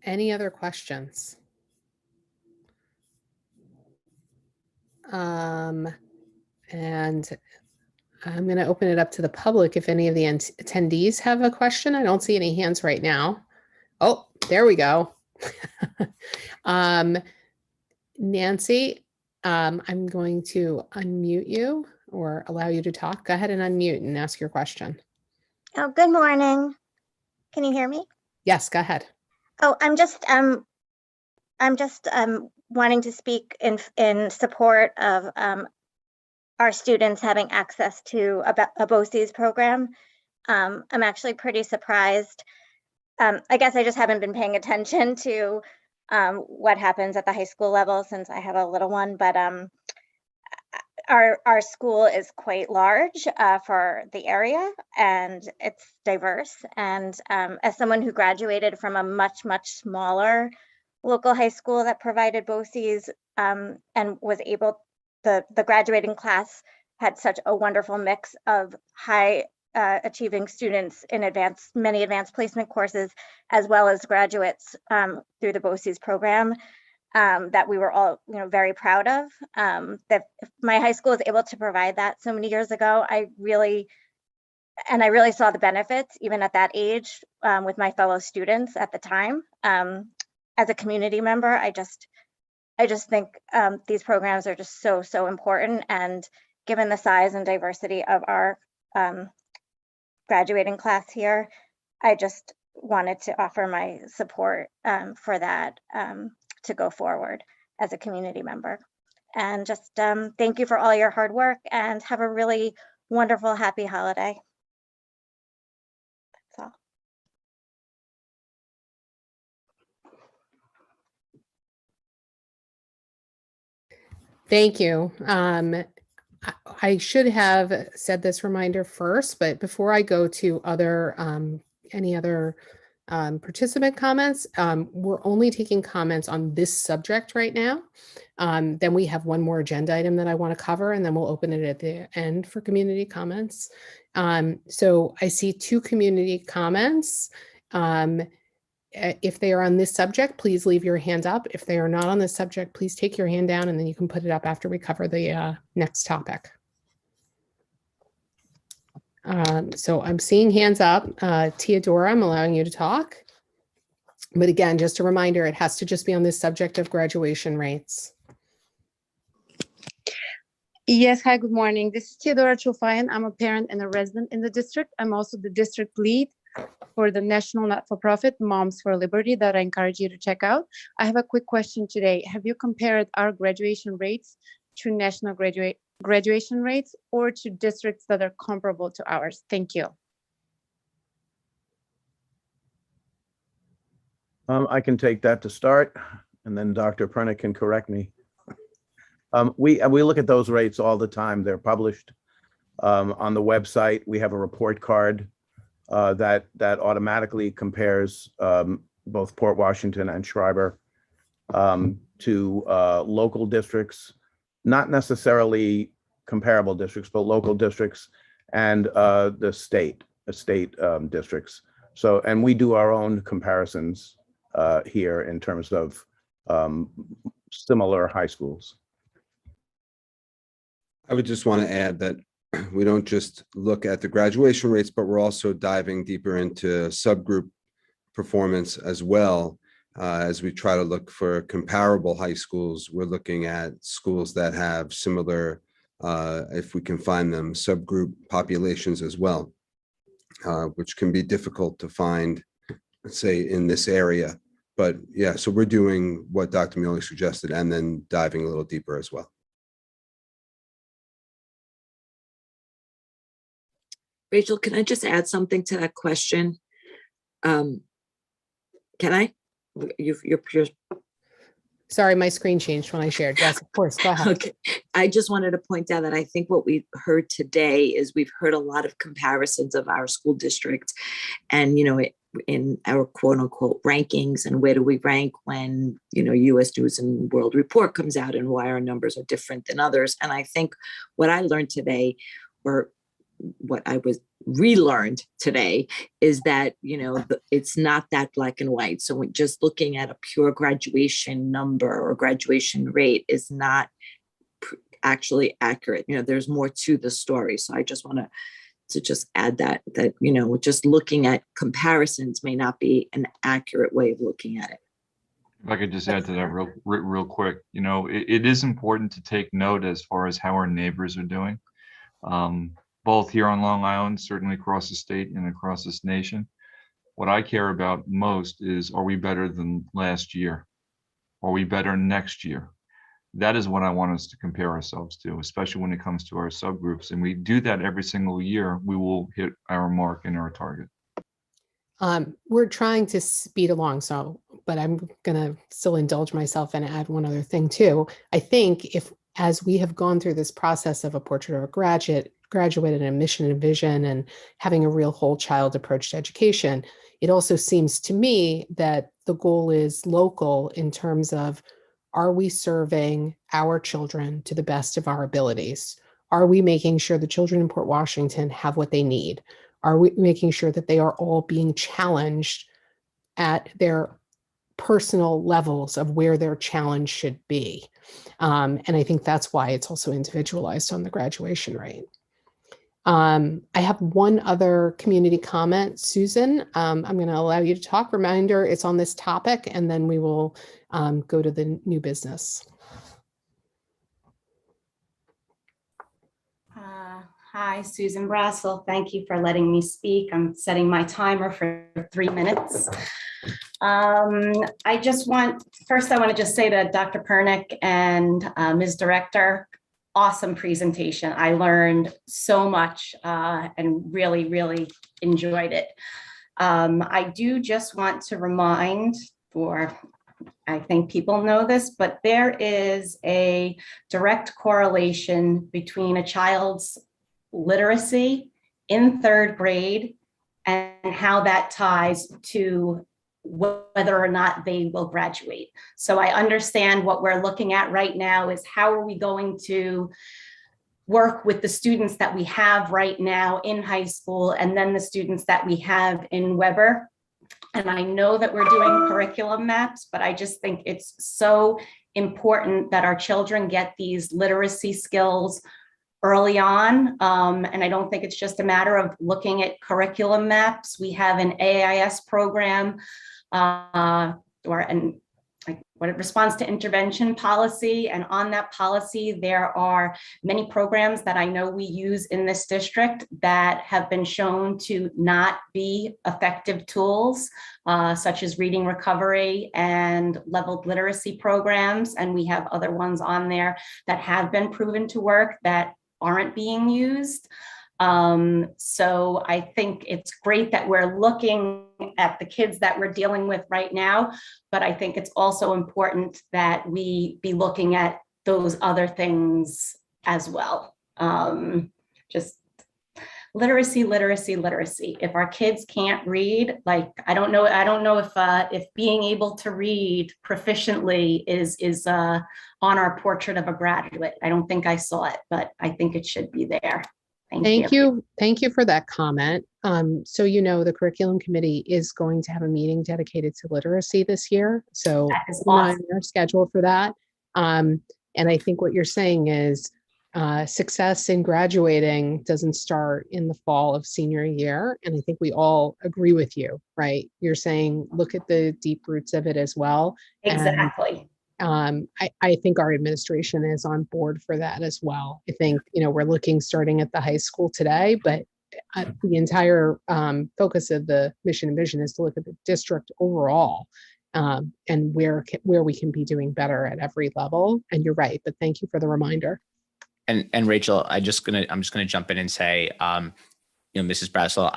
Any other questions? And I'm going to open it up to the public if any of the attendees have a question. I don't see any hands right now. Oh, there we go. Nancy, I'm going to unmute you or allow you to talk. Go ahead and unmute and ask your question. Oh, good morning. Can you hear me? Yes, go ahead. Oh, I'm just wanting to speak in support of our students having access to a BOCES program. I'm actually pretty surprised. I guess I just haven't been paying attention to what happens at the high school level since I have a little one, but our school is quite large for the area, and it's diverse. And as someone who graduated from a much smaller local high school that provided BOCES and was able, the graduating class had such a wonderful mix of high achieving students in many advanced placement courses, as well as graduates through the BOCES program. That we were all, very proud of. That my high school was able to provide that so many years ago. I really saw the benefits even at that age with my fellow students at the time. As a community member, I just think these programs are just so important. And given the size and diversity of our graduating class here, I just wanted to offer my support for that. To go forward as a community member. And just thank you for all your hard work and have a really wonderful, happy holiday. That's all. Thank you. I should have said this reminder first, but before I go to any other participant comments, we're only taking comments on this subject right now. Then we have one more agenda item that I want to cover, and then we'll open it at the end for community comments. So I see 2 community comments. If they are on this subject, please leave your hand up. If they are not on this subject, please take your hand down and then you can put it up after we cover the next topic. So I'm seeing hands up. Theodora, I'm allowing you to talk. But again, just a reminder, it has to just be on this subject of graduation rates. Yes, hi, good morning. This is Theodora Chofayan. I'm a parent and a resident in the district. I'm also the district lead for the national not-for-profit Moms for Liberty that I encourage you to check out. I have a quick question today. Have you compared our graduation rates to national graduation rates or to districts that are comparable to ours? Thank you. I can take that to start, and then Dr. Pernick can correct me. We look at those rates all the time. They're published on the website. We have a report card that automatically compares both Port Washington and Schreiber to local districts, not necessarily comparable districts, but local districts and the state districts. So, and we do our own comparisons here in terms of similar high schools. I would just want to add that we don't just look at the graduation rates, but we're also diving deeper into subgroup performance as well. As we try to look for comparable high schools, we're looking at schools that have similar, if we can find them, subgroup populations as well, which can be difficult to find, let's say, in this area. But yeah, so we're doing what Dr. Muley suggested and then diving a little deeper as well. Rachel, can I just add something to that question? Can I? You're Sorry, my screen changed when I shared. Yes, of course, go ahead. okay. I just wanted to point out that I think what we've heard today is we've heard a lot of comparisons of our school districts. And, in our quote unquote rankings, and where do we rank when, US News and World Report comes out, and why our numbers are different than others. And I think what I learned today, or what I was relearned today, is that, it's not that black and white. So when just looking at a pure graduation number or graduation rate is not actually accurate. There's more to the story. So I just want to just add that just looking at comparisons may not be an accurate way of looking at it. If I could just add to that real quick, it is important to take note as far as how our neighbors are doing, both here on Long Island, certainly across the state and across this nation. What I care about most is, are we better than last year? Are we better next year? That is what I want us to compare ourselves to, especially when it comes to our subgroups. And we do that every single year, we will hit our mark and our target. We're trying to speed along, but I'm going to still indulge myself and add one other thing too. I think as we have gone through this process of a portrait of a graduate and a mission and vision and having a real whole child approach to education, it also seems to me that the goal is local in terms of, are we serving our children to the best of our abilities? Are we making sure the children in Port Washington have what they need? Are we making sure that they are all being challenged at their personal levels of where their challenge should be? And I think that's why it's also individualized on the graduation rate. I have one other community comment. Susan, I'm going to allow you to talk. Reminder, it's on this topic, and then we will go to the new business. Hi, Susan Brassel. Thank you for letting me speak. I'm setting my timer for 3 minutes. I want to just say to Dr. Pernick and Ms. Director, awesome presentation. I learned so much and really, really enjoyed it. I do just want to remind, I think people know this, but there is a direct correlation between a child's literacy in 3rd grade and how that ties to whether or not they will graduate. So I understand what we're looking at right now is how are we going to work with the students that we have right now in high school and then the students that we have in Weber. And I know that we're doing curriculum maps, but I just think it's so important that our children get these literacy skills early on. And I don't think it's just a matter of looking at curriculum maps. We have an AIS program what it responds to intervention policy. And on that policy, there are many programs that I know we use in this district that have been shown to not be effective tools, such as reading recovery and leveled literacy programs. And we have other ones on there that have been proven to work that aren't being used. So I think it's great that we're looking at the kids that we're dealing with right now, but I think it's also important that we be looking at those other things as well. Just literacy. If our kids can't read, like, I don't know if being able to read proficiently is on our portrait of a graduate. I don't think I saw it, but I think it should be there. Thank you. Thank you for that comment. So, the curriculum committee is going to have a meeting dedicated to literacy this year. So on our schedule for that. And I think what you're saying is success in graduating doesn't start in the fall of senior year. And I think we all agree with you, right? You're saying, look at the deep roots of it as well. Exactly. I think our administration is on board for that as well. I think, we're looking starting at the high school today, but the entire focus of the mission and vision is to look at the district overall and where we can be doing better at every level. And you're right, but thank you for the reminder. And Rachel, I'm just gonna jump in and say, Mrs. Brassel,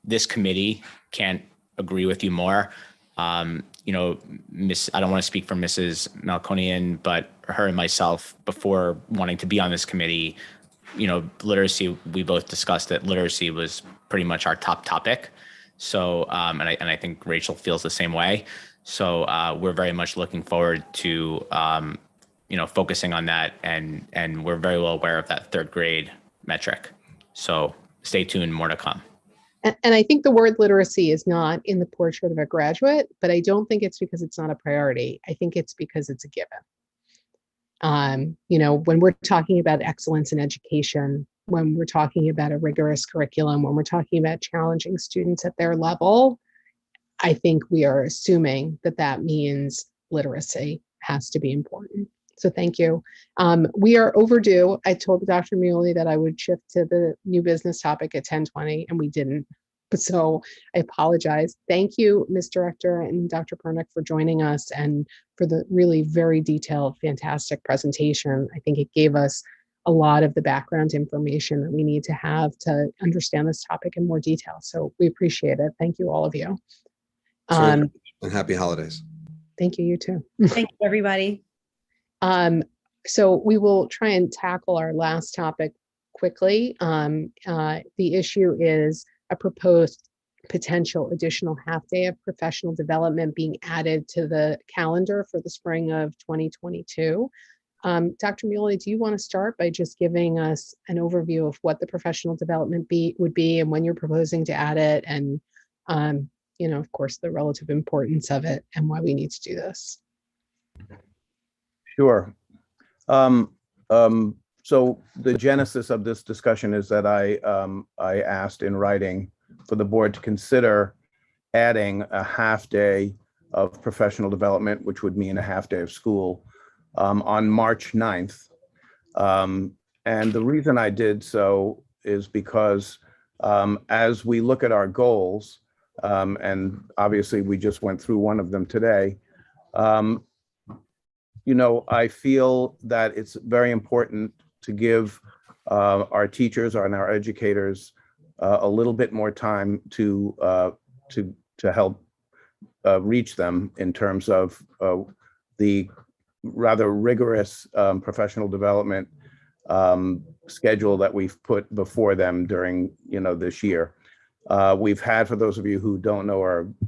this committee can't agree with you more. I don't want to speak for Mrs. Malconian, but her and myself, before wanting to be on this committee, literacy, we both discussed that literacy was pretty much our top topic. So, and I think Rachel feels the same way. So we're very much looking forward to, focusing on that, and we're very well aware of that third grade metric. So stay tuned, more to come. And I think the word literacy is not in the portrait of a graduate, but I don't think it's because it's not a priority. I think it's because it's a given. When we're talking about excellence in education, when we're talking about a rigorous curriculum, when we're talking about challenging students at their level, I think we are assuming that that means literacy has to be important. So thank you. We are overdue. I told Dr. Muley that I would shift to the new business topic at 10:20, and we didn't. So I apologize. Thank you, Ms. Director and Dr. Pernick, for joining us and for the really very detailed, fantastic presentation. I think it gave us a lot of the background information that we need to have to understand this topic in more detail. So we appreciate it. Thank you, all of you. And happy holidays. Thank you, you too. Thank you, everybody. So we will try and tackle our last topic quickly. The issue is a proposed potential additional half-day of professional development being added to the calendar for the spring of 2022. Dr. Muley, do you want to start by just giving us an overview of what the professional development would be and when you're proposing to add it, and of course, the relative importance of it and why we need to do this? Sure. So the genesis of this discussion is that I asked in writing for the board to consider adding a half day of professional development, which would mean a half day of school, on March 9th. And the reason I did so is because as we look at our goals, and obviously we just went through one of them today, I feel that it's very important to give our teachers and our educators a little bit more time to help reach them in terms of the rather rigorous professional development schedule that we've put before them during this year. We've had, for those of you who don't know,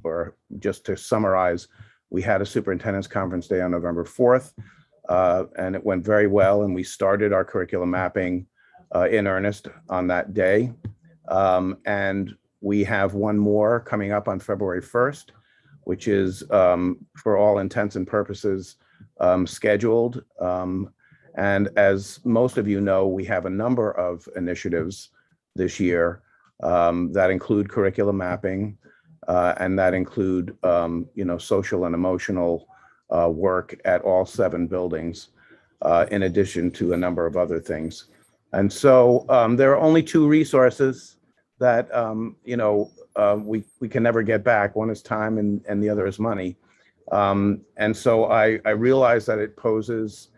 or just to summarize, we had a superintendent's conference day on November 4th, and it went very well, and we started our curriculum mapping in earnest on that day. And we have one more coming up on February 1st, which is, for all intents and purposes, scheduled. And as most of you know, we have a number of initiatives this year that include curriculum mapping, and that include, social and emotional work at all 7 buildings, in addition to a number of other things. And so there are only 2 resources that, we can never get back. One is time and the other is money. And so I realize that it poses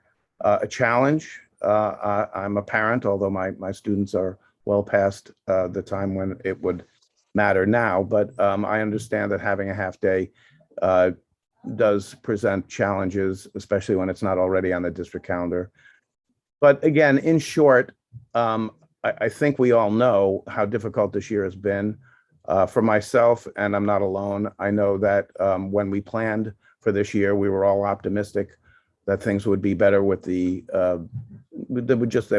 a challenge. I'm a parent, although my students are well past the time when it would matter now, but I understand that having a half day does present challenges, especially when it's not already on the district calendar. But again, in short, I think we all know how difficult this year has been. For myself, and I'm not alone, I know that when we planned for this year, we were all optimistic that things would be better with that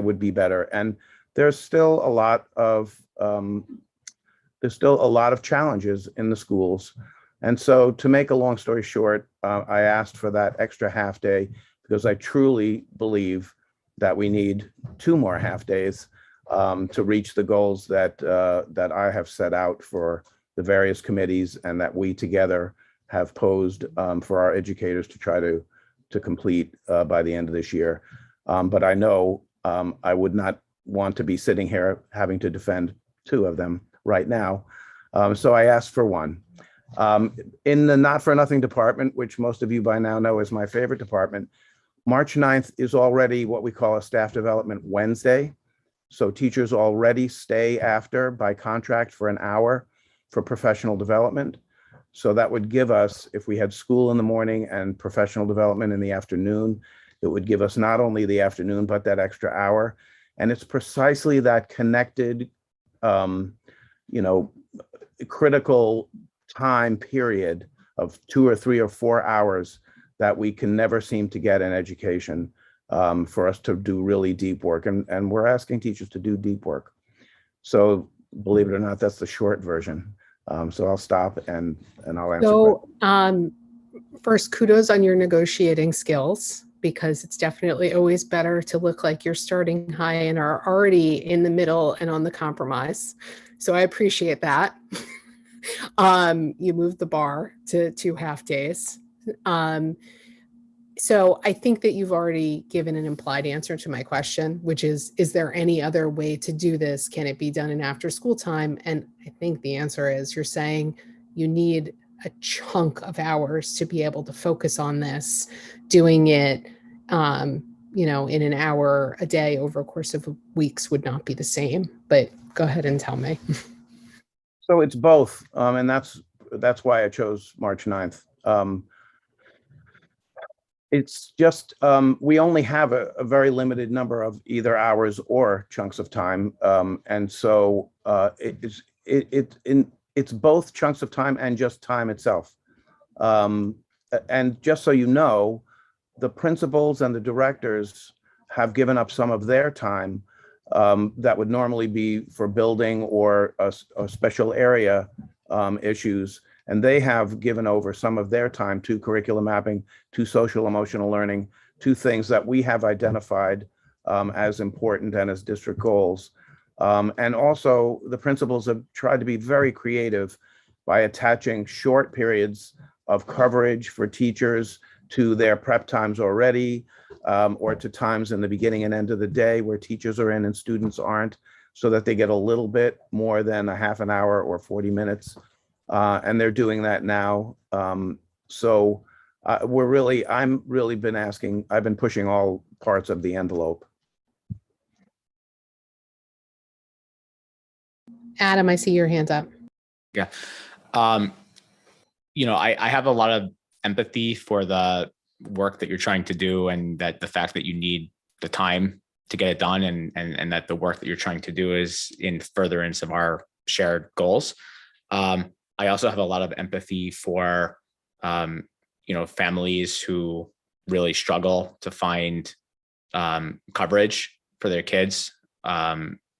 would be better. And there's still a lot of challenges in the schools. And so, to make a long story short, I asked for that extra half day because I truly believe that we need 2 more half days to reach the goals that I have set out for the various committees and that we together have posed for our educators to try to complete by the end of this year. But I know I would not want to be sitting here having to defend 2 of them right now. So I asked for 1. In the Not for Nothing department, which most of you by now know is my favorite department, March 9th is already what we call a staff development Wednesday. So teachers already stay after by contract for an hour for professional development. So that would give us, if we had school in the morning and professional development in the afternoon, it would give us not only the afternoon, but that extra hour. And it's precisely that connected, critical time period of 2 or 3 or 4 hours that we can never seem to get in education for us to do really deep work. And we're asking teachers to do deep work. So believe it or not, that's the short version. So I'll stop and I'll answer. So first, kudos on your negotiating skills, because it's definitely always better to look like you're starting high and are already in the middle and on the compromise. So I appreciate that. You moved the bar to 2 half days. So I think that you've already given an implied answer to my question, which is there any other way to do this? Can it be done in after school time? And I think the answer is you're saying you need a chunk of hours to be able to focus on this. Doing it, you know, in an hour a day over a course of weeks would not be the same, but go ahead and tell me. So it's both. And that's why I chose March 9th. It's just, we only have a very limited number of either hours or chunks of time. And so it's both chunks of time and just time itself. And just so you know, the principals and the directors have given up some of their time that would normally be for building or a special area issues. And they have given over some of their time to curriculum mapping, to social emotional learning, to things that we have identified as important and as district goals. And also the principals have tried to be very creative by attaching short periods of coverage for teachers to their prep times already, or to times in the beginning and end of the day where teachers are in and students aren't, so that they get a little bit more than a half an hour or 40 minutes. And they're doing that now. So I've been pushing all parts of the envelope. Adam, I see your hand up. Yeah. You know, I have a lot of empathy for the work that you're trying to do, and that the fact that you need the time to get it done, and that the work that you're trying to do is in furtherance of our shared goals. I also have a lot of empathy for, you know, families who really struggle to find coverage for their kids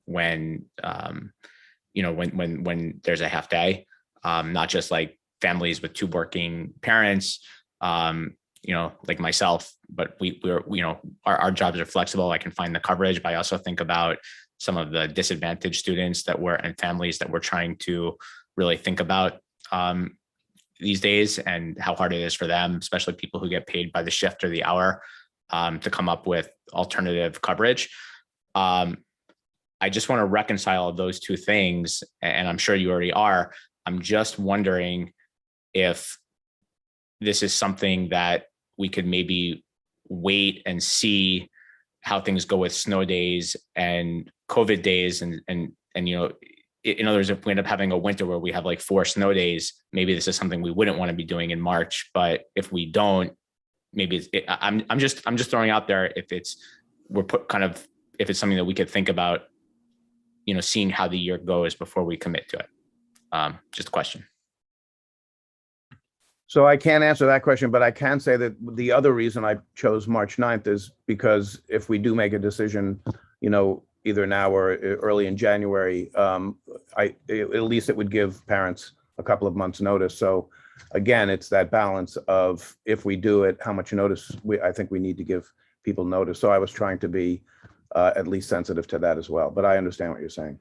when you know, when there's a half day, not just like families with 2 working parents, you know, like myself, but we're you know, our jobs are flexible. I can find the coverage, but I also think about some of the disadvantaged students and families that we're trying to really think about these days, and how hard it is for them, especially people who get paid by the shift or the hour, to come up with alternative coverage. I just want to reconcile those 2 things, and I'm sure you already are. I'm just wondering if this is something that we could maybe wait and see how things go with snow days and COVID days, and you know, in other words, if we end up having a winter where we have like 4 snow days, maybe this is something we wouldn't want to be doing in March. But if we don't, maybe I'm just throwing out there if it's something that we could think about, you know, seeing how the year goes before we commit to it. Just a question. So I can't answer that question, but I can say that the other reason I chose March 9th is because if we do make a decision, you know, either now or early in January, at least it would give parents a couple of months notice. So again, it's that balance of, if we do it, how much notice I think we need to give people notice. So I was trying to be at least sensitive to that as well, but I understand what you're saying.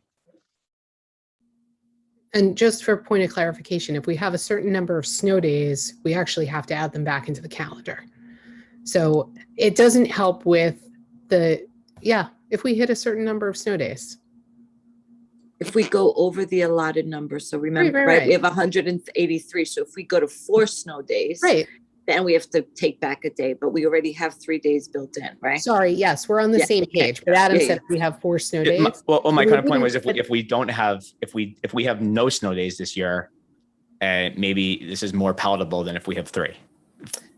And just for point of clarification, if we have a certain number of snow days, we actually have to add them back into the calendar. So it doesn't help with if we hit a certain number of snow days. If we go over the allotted number, so remember, Right. we have 183. So if we go to 4 snow days, Right. then we have to take back a day, but we already have 3 days built in, right? Sorry. Yes, we're on the Yeah, same okay. page. But Adam Yeah, said we have 4 snow Yeah, days. well, my So kind of point we was if we have no snow days this year, and maybe this is more palatable than if we have 3.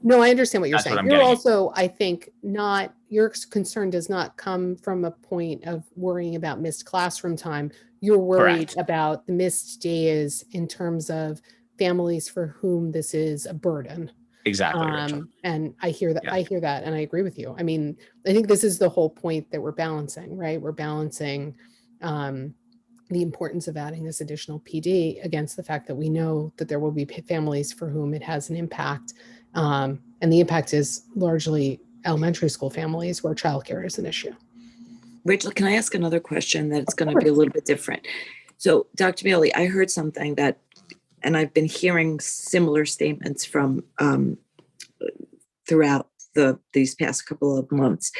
No, I understand what you're That's what saying. I'm You're getting at. also, I think, not, your concern does not come from a point of worrying about missed classroom time. You're worried Correct. about the missed days in terms of families for whom this is a burden. Exactly, Rachel. And I hear that, Yeah. I hear that, and I agree with you. I mean, I think this is the whole point that we're balancing, right? We're balancing the importance of adding this additional PD against the fact that we know that there will be families for whom it has an impact. And the impact is largely elementary school families where childcare is an issue. Rachel, can I ask another question that's going to be a little bit different? So, Dr. Mealy, I heard something that, and I've been hearing similar statements from throughout these past couple of months.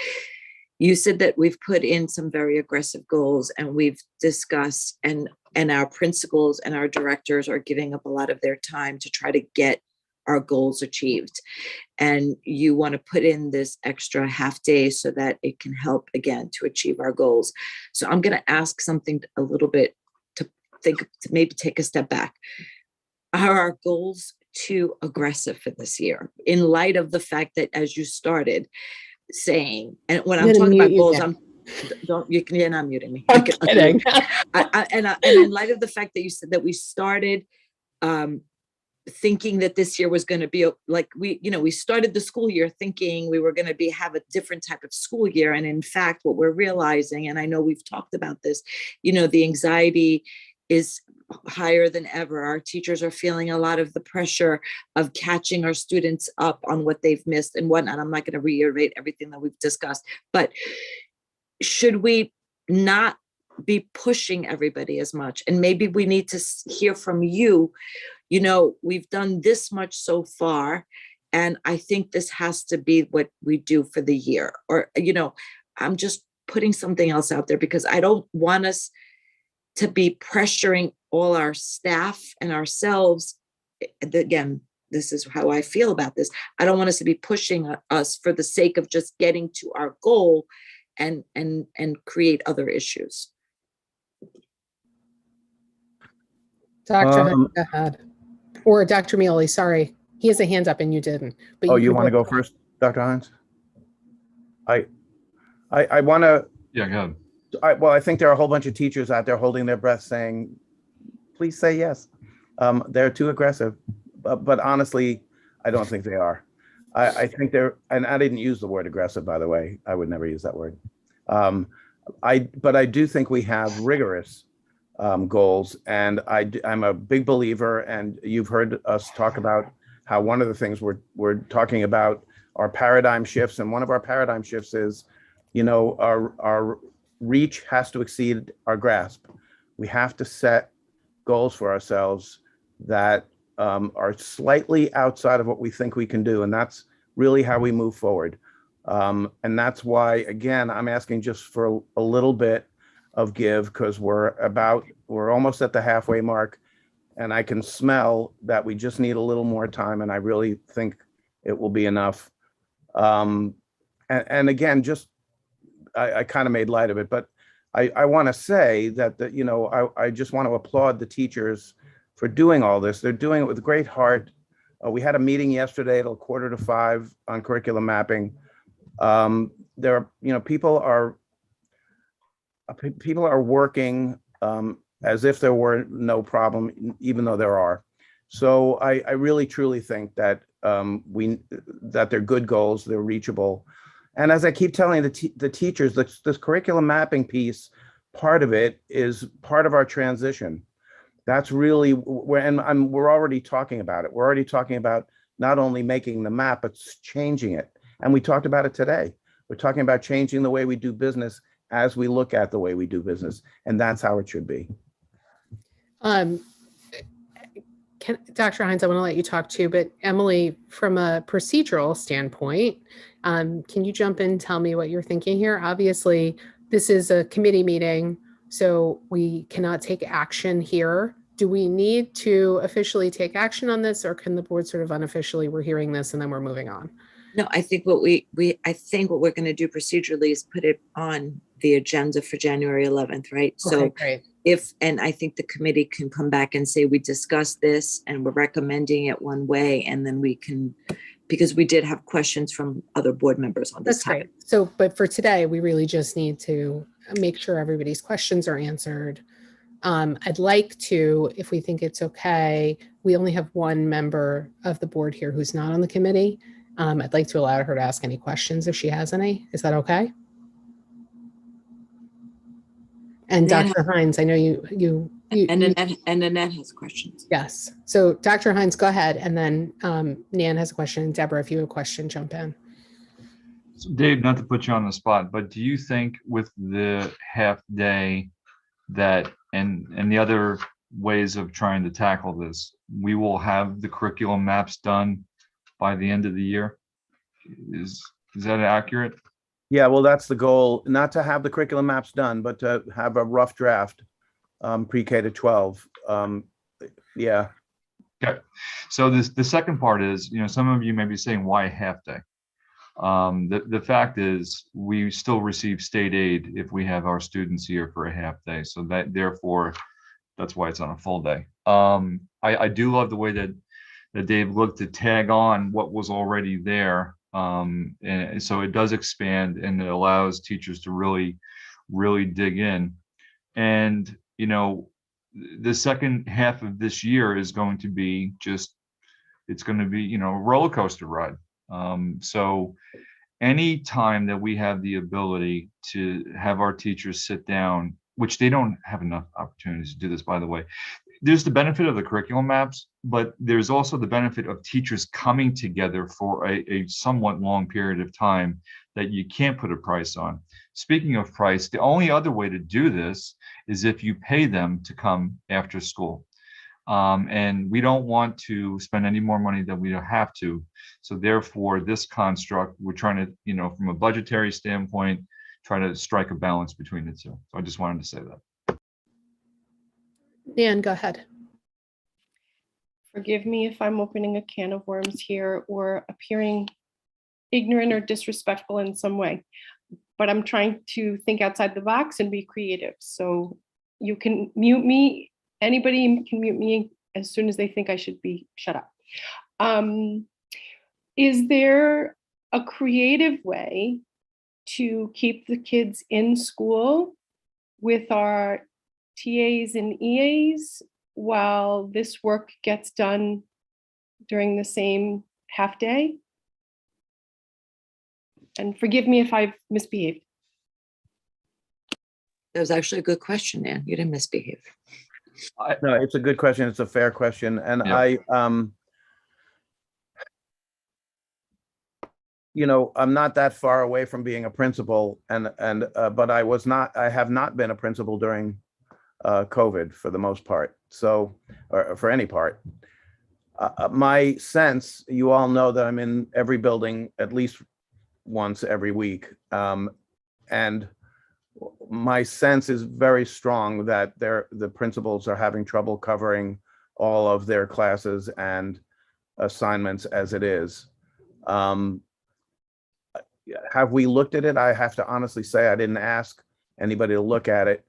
You said that we've put in some very aggressive goals, and we've discussed, and our principals and our directors are giving up a lot of their time to try to get our goals achieved. And you want to put in this extra half day so that it can help again to achieve our goals. So I'm going to ask something a little bit to maybe take a step back. Are our goals too aggressive for this year in light of the fact that, as you started saying, and when I'm talking about goals, you're not muting me. I'm kidding. And in light of the fact that you said that we started thinking that this year was going to be like, we started the school year thinking we were going to have a different type of school year. And in fact, what we're realizing, and I know we've talked about this, the anxiety is higher than ever. Our teachers are feeling a lot of the pressure of catching our students up on what they've missed and whatnot. I'm not going to reiterate everything that we've discussed, but should we not be pushing everybody as much? And maybe we need to hear from you. We've done this much so far, and I think this has to be what we do for the year. Or, I'm just putting something else out there because I don't want us to be pressuring all our staff and ourselves. Again, this is how I feel about this. I don't want us to be pushing us for the sake of just getting to our goal and create other issues. Dr. Hunt, go ahead. Or Dr. Mealy, sorry. He has a hand up and you didn't. But you want to go first, Dr. Hines? I want to. Yeah, go ahead. I think there are a whole bunch of teachers out there holding their breath saying, please say yes. They're too aggressive. But honestly, I don't think they are. I think they're, and I didn't use the word aggressive, by the way. I would never use that word. But I do think we have rigorous goals. And I'm a big believer, and you've heard us talk about how one of the things we're talking about are paradigm shifts. And one of our paradigm shifts is, our reach has to exceed our grasp. We have to set goals for ourselves that are slightly outside of what we think we can do. And that's really how we move forward. And that's why, again, I'm asking just for a little bit of give, because we're almost at the halfway mark, and I can smell that we just need a little more time. And I really think it will be enough. And again, I kind of made light of it, but I want to say that, I just want to applaud the teachers for doing all this. They're doing it with great heart. We had a meeting yesterday at 4:45 on curriculum mapping. People are working as if there were no problem, even though there are. So I really truly think that that they're good goals, they're reachable. And as I keep telling the teachers, this curriculum mapping piece, part of it is part of our transition. That's really we're already talking about it. We're already talking about not only making the map, but changing it. And we talked about it today. We're talking about changing the way we do business as we look at the way we do business. And that's how it should be. Dr. Hines, I want to let you talk too, but Emily, from a procedural standpoint, can you jump in and tell me what you're thinking here? Obviously, this is a committee meeting, so we cannot take action here. Do we need to officially take action on this, or can the board sort of unofficially, we're hearing this and then we're moving on? No, I think what we're going to do procedurally is put it on the agenda for January 11th, right? Okay, So great. and I think the committee can come back and say, we discussed this and we're recommending it one way, and then we can because we did have questions from other board members on this That's topic. great. So, but for today, we really just need to make sure everybody's questions are answered. I'd like to, if we think it's okay, we only have one member of the board here who's not on the committee. I'd like to allow her to ask any questions if she has any. Is that okay? And Nan Dr. Hines, I know you And Annette has questions. yes. So Dr. Hines, go ahead. And then Nan has a question. Deborah, if you have a question, jump in. So Dave, not to put you on the spot, but do you think with the half day that and the other ways of trying to tackle this, we will have the curriculum maps done by the end of the year? Is that accurate? Yeah, well, that's the goal, not to have the curriculum maps done, but to have a rough draft, pre-K to 12. Yeah. Okay. So the second part is, some of you may be saying, why a half day? The fact is we still receive state aid if we have our students here for a half day. So therefore, that's why it's on a full day. I do love the way that Dave looked to tag on what was already there. And so it does expand and it allows teachers to really dig in. And, the second half of this year is going to be it's going to be, a roller coaster ride. So any time that we have the ability to have our teachers sit down, which they don't have enough opportunities to do this, by the way, there's the benefit of the curriculum maps, but there's also the benefit of teachers coming together for a somewhat long period of time that you can't put a price on. Speaking of price, the only other way to do this is if you pay them to come after school. And we don't want to spend any more money than we don't have to. So therefore, this construct, we're trying to, from a budgetary standpoint, try to strike a balance between the two. So I just wanted to say that. Nan, go ahead. Forgive me if I'm opening a can of worms here or appearing ignorant or disrespectful in some way, but I'm trying to think outside the box and be creative. So you can mute me. Anybody can mute me as soon as they think I should be shut up. Is there a creative way to keep the kids in school with our TAs and EAs while this work gets done during the same half day? And forgive me if I've misbehaved. That was actually a good question, Nan. You didn't misbehave. No, it's a good question. It's a fair question. And Yeah. I'm not that far away from being a principal but I have not been a principal during COVID for the most part. So, or for any part. My sense, you all know that I'm in every building at least once every week. And my sense is very strong that the principals are having trouble covering all of their classes and assignments as it is. Have we looked at it? I have to honestly say I didn't ask anybody to look at it,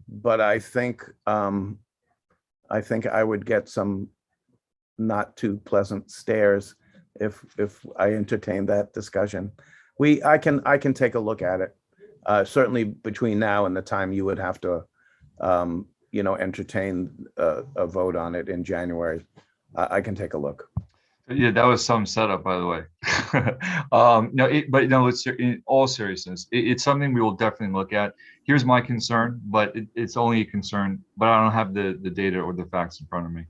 but I think I would get some not too pleasant stares if I entertained that discussion. I can take a look at it. Certainly between now and the time you would have to, entertain a vote on it in January. I can take a look. Yeah, that was some setup, by the way. It's in all seriousness, it's something we will definitely look at. Here's my concern, but it's only a concern, but I don't have the data or the facts in front of me.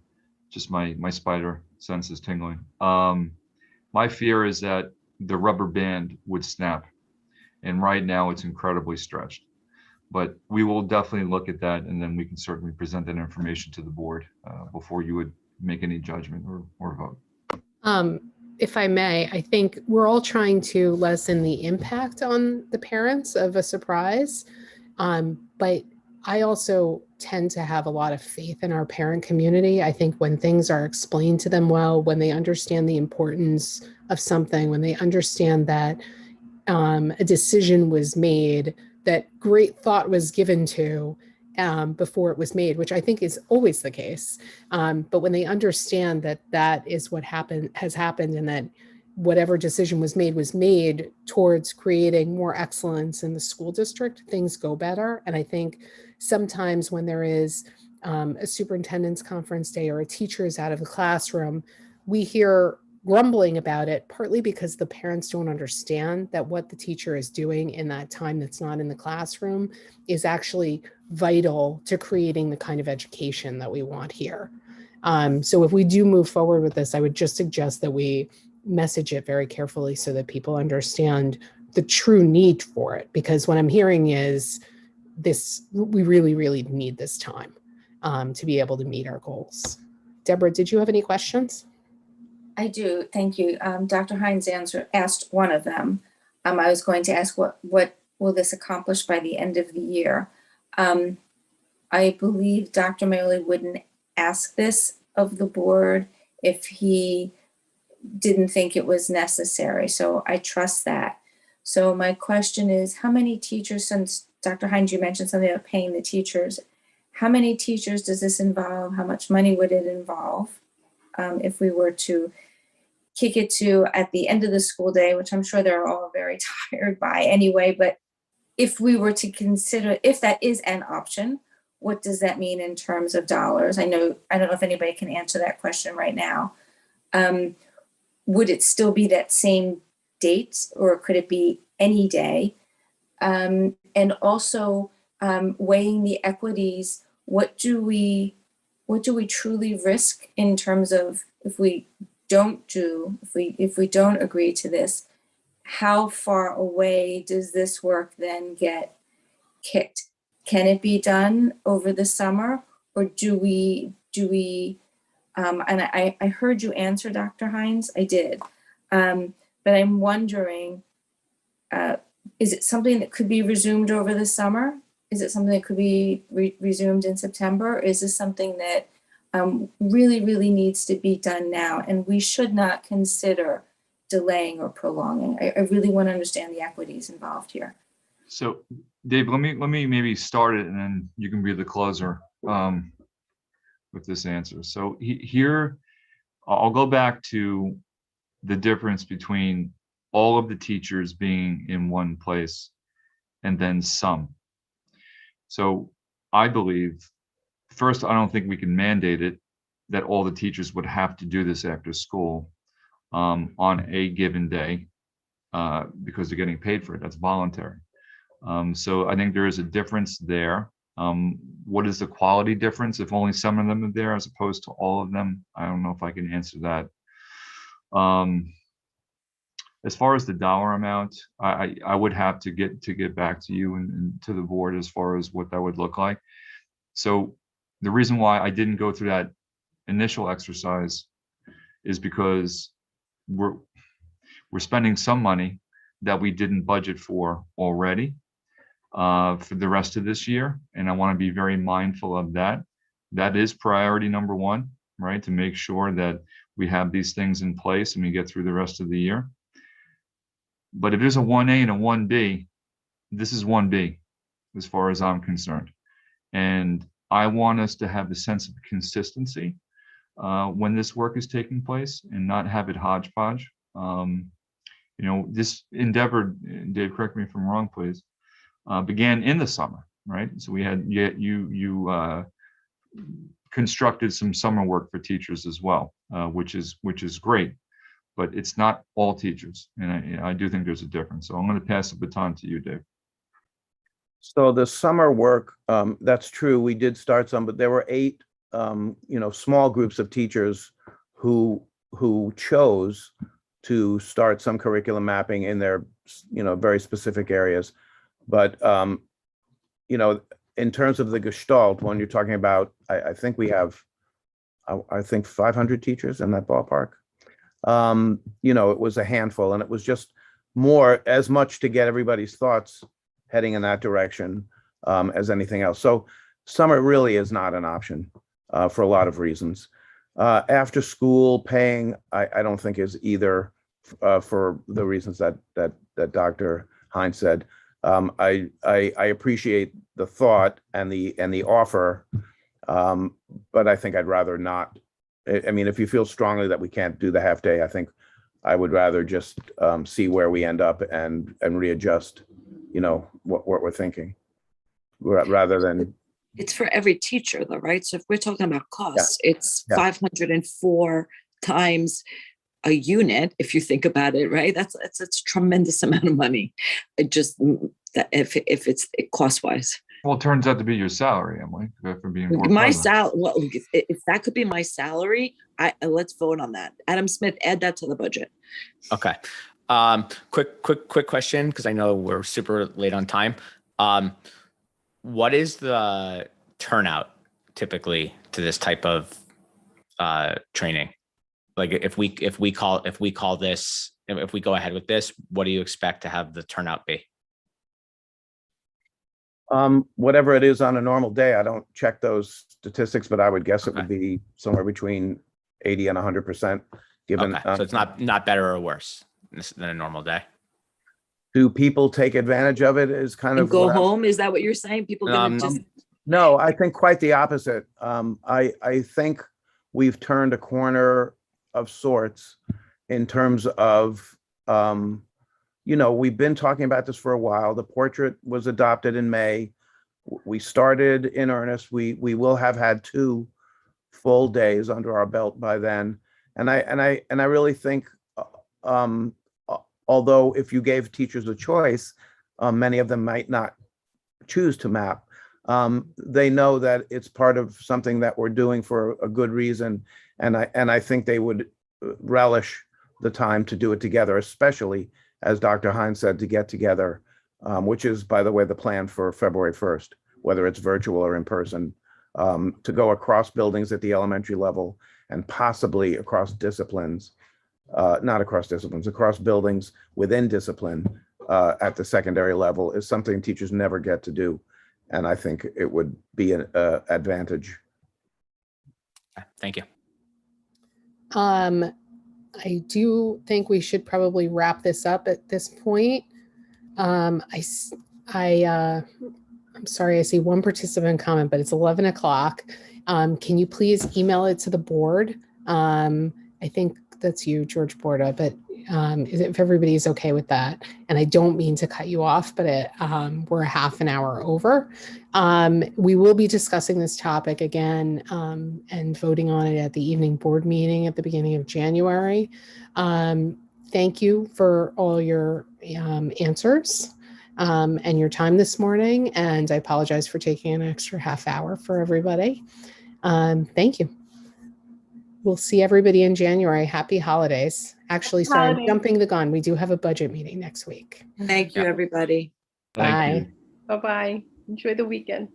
Just my spider sense is tingling. My fear is that the rubber band would snap. And right now it's incredibly stretched, but we will definitely look at that. And then we can certainly present that information to the board before you would make any judgment or vote. If I may, I think we're all trying to lessen the impact on the parents of a surprise. But I also tend to have a lot of faith in our parent community. I think when things are explained to them well, when they understand the importance of something, when they understand that a decision was made, that great thought was given to before it was made, which I think is always the case. But when they understand that that is what has happened, and that whatever decision was made towards creating more excellence in the school district, things go better. And I think sometimes when there is a superintendent's conference day or a teacher is out of the classroom, we hear grumbling about it, partly because the parents don't understand that what the teacher is doing in that time that's not in the classroom is actually vital to creating the kind of education that we want here. So if we do move forward with this, I would just suggest that we message it very carefully so that people understand the true need for it. Because what I'm hearing is this, we really, really need this time to be able to meet our goals. Deborah, did you have any questions? I do, thank you. Dr. Hines asked one of them. I was going to ask what will this accomplish by the end of the year? I believe Dr. Mayerly wouldn't ask this of the board if he didn't think it was necessary. So I trust that. So my question is, how many teachers, since Dr. Hines, you mentioned something about paying the teachers, how many teachers does this involve? How much money would it involve if we were to kick it to at the end of the school day, which I'm sure they're all very tired by anyway, but if we were to consider, if that is an option, what does that mean in terms of dollars? I don't know if anybody can answer that question right now. Would it still be that same date, or could it be any day? And also weighing the equities, what do we truly risk in terms of if we don't agree to this, how far away does this work then get kicked? Can it be done over the summer, or do we and I heard you answer, Dr. Hines, I did, but I'm wondering, is it something that could be resumed over the summer? Is it something that could be resumed in September? Or is this something that really, really needs to be done now, and we should not consider delaying or prolonging? I really want to understand the equities involved here. So, Dave, let me maybe start it, and then you can be the closer with this answer. So here, I'll go back to the difference between all of the teachers being in one place and then some. So I believe, first, I don't think we can mandate it that all the teachers would have to do this after school on a given day because they're getting paid for it. That's voluntary. So I think there is a difference there. What is the quality difference if only some of them are there as opposed to all of them? I don't know if I can answer that. As far as the dollar amount, I would have to get back to you and to the board as far as what that would look like. So the reason why I didn't go through that initial exercise is because we're spending some money that we didn't budget for already for the rest of this year, and I want to be very mindful of that. That is priority number one, right? To make sure that we have these things in place and we get through the rest of the year. But if there's a 1A and a 1B, this is 1B as far as I'm concerned. And I want us to have a sense of consistency when this work is taking place and not have it hodgepodge. This endeavor, Dave, correct me if I'm wrong, please, began in the summer, right? So we had, you constructed some summer work for teachers as well, which is great, but it's not all teachers. And I do think there's a difference. So I'm going to pass the baton to you, Dave. So the summer work, that's true. We did start some, but there were 8, small groups of teachers who chose to start some curriculum mapping in their, very specific areas. But, in terms of the Gestalt, when you're talking about, I think we have, I think 500 teachers in that ballpark. It was a handful, and it was just as much to get everybody's thoughts heading in that direction as anything else. So summer really is not an option for a lot of reasons. After school paying, I don't think is either for the reasons that Dr. Hines said. I appreciate the thought and the offer, but I think I'd rather not. I mean, if you feel strongly that we can't do the half day, I think I would rather just see where we end up and readjust, what we're thinking, rather than. It's for every teacher though, right? So if we're talking about costs, it's Yeah. 504 times a unit, if you think about it, right? That's a tremendous amount of money. It just that if it's cost wise. Well, it turns out to be your salary, Emily, for being board My president. well, if that could be my salary, let's vote on that. Adam Smith, add that to the budget. Okay. Quick question, because I know we're super late on time. What is the turnout typically to this type of training? Like if we go ahead with this, what do you expect to have the turnout be? Whatever it is on a normal day, I don't check those statistics, but I would guess it would be somewhere between 80 and 100%. Given, okay, so it's not better or worse than a normal day. Do people take advantage of it? Is kind And of go home? Is that what you're saying? People gonna just no, I think quite the opposite. I think we've turned a corner of sorts in terms of, we've been talking about this for a while. The portrait was adopted in May. We started in earnest. We will have had 2 full days under our belt by then. And I really think, although if you gave teachers a choice, many of them might not choose to map. They know that it's part of something that we're doing for a good reason. And I think they would relish the time to do it together, especially, as Dr. Hines said, to get together, which is, by the way, the plan for February 1st, whether it's virtual or in person, to go across buildings at the elementary level and possibly across disciplines, not across disciplines, across buildings within discipline at the secondary level is something teachers never get to do. And I think it would be an advantage. Thank you. I do think we should probably wrap this up at this point. I'm sorry, I see one participant comment, but it's 11 o'clock. Can you please email it to the board? I think that's you, George Borda, but if everybody's okay with that, and I don't mean to cut you off, but we're a half an hour over. We will be discussing this topic again and voting on it at the evening board meeting at the beginning of January. Thank you for all your answers and your time this morning. And I apologize for taking an extra half hour for everybody. Thank you. We'll see everybody in January. Happy holidays. Actually, sorry, I'm jumping the gun. We do have a budget meeting next week. Thank you, everybody. Bye. Thank you. Bye-bye. Enjoy the weekend.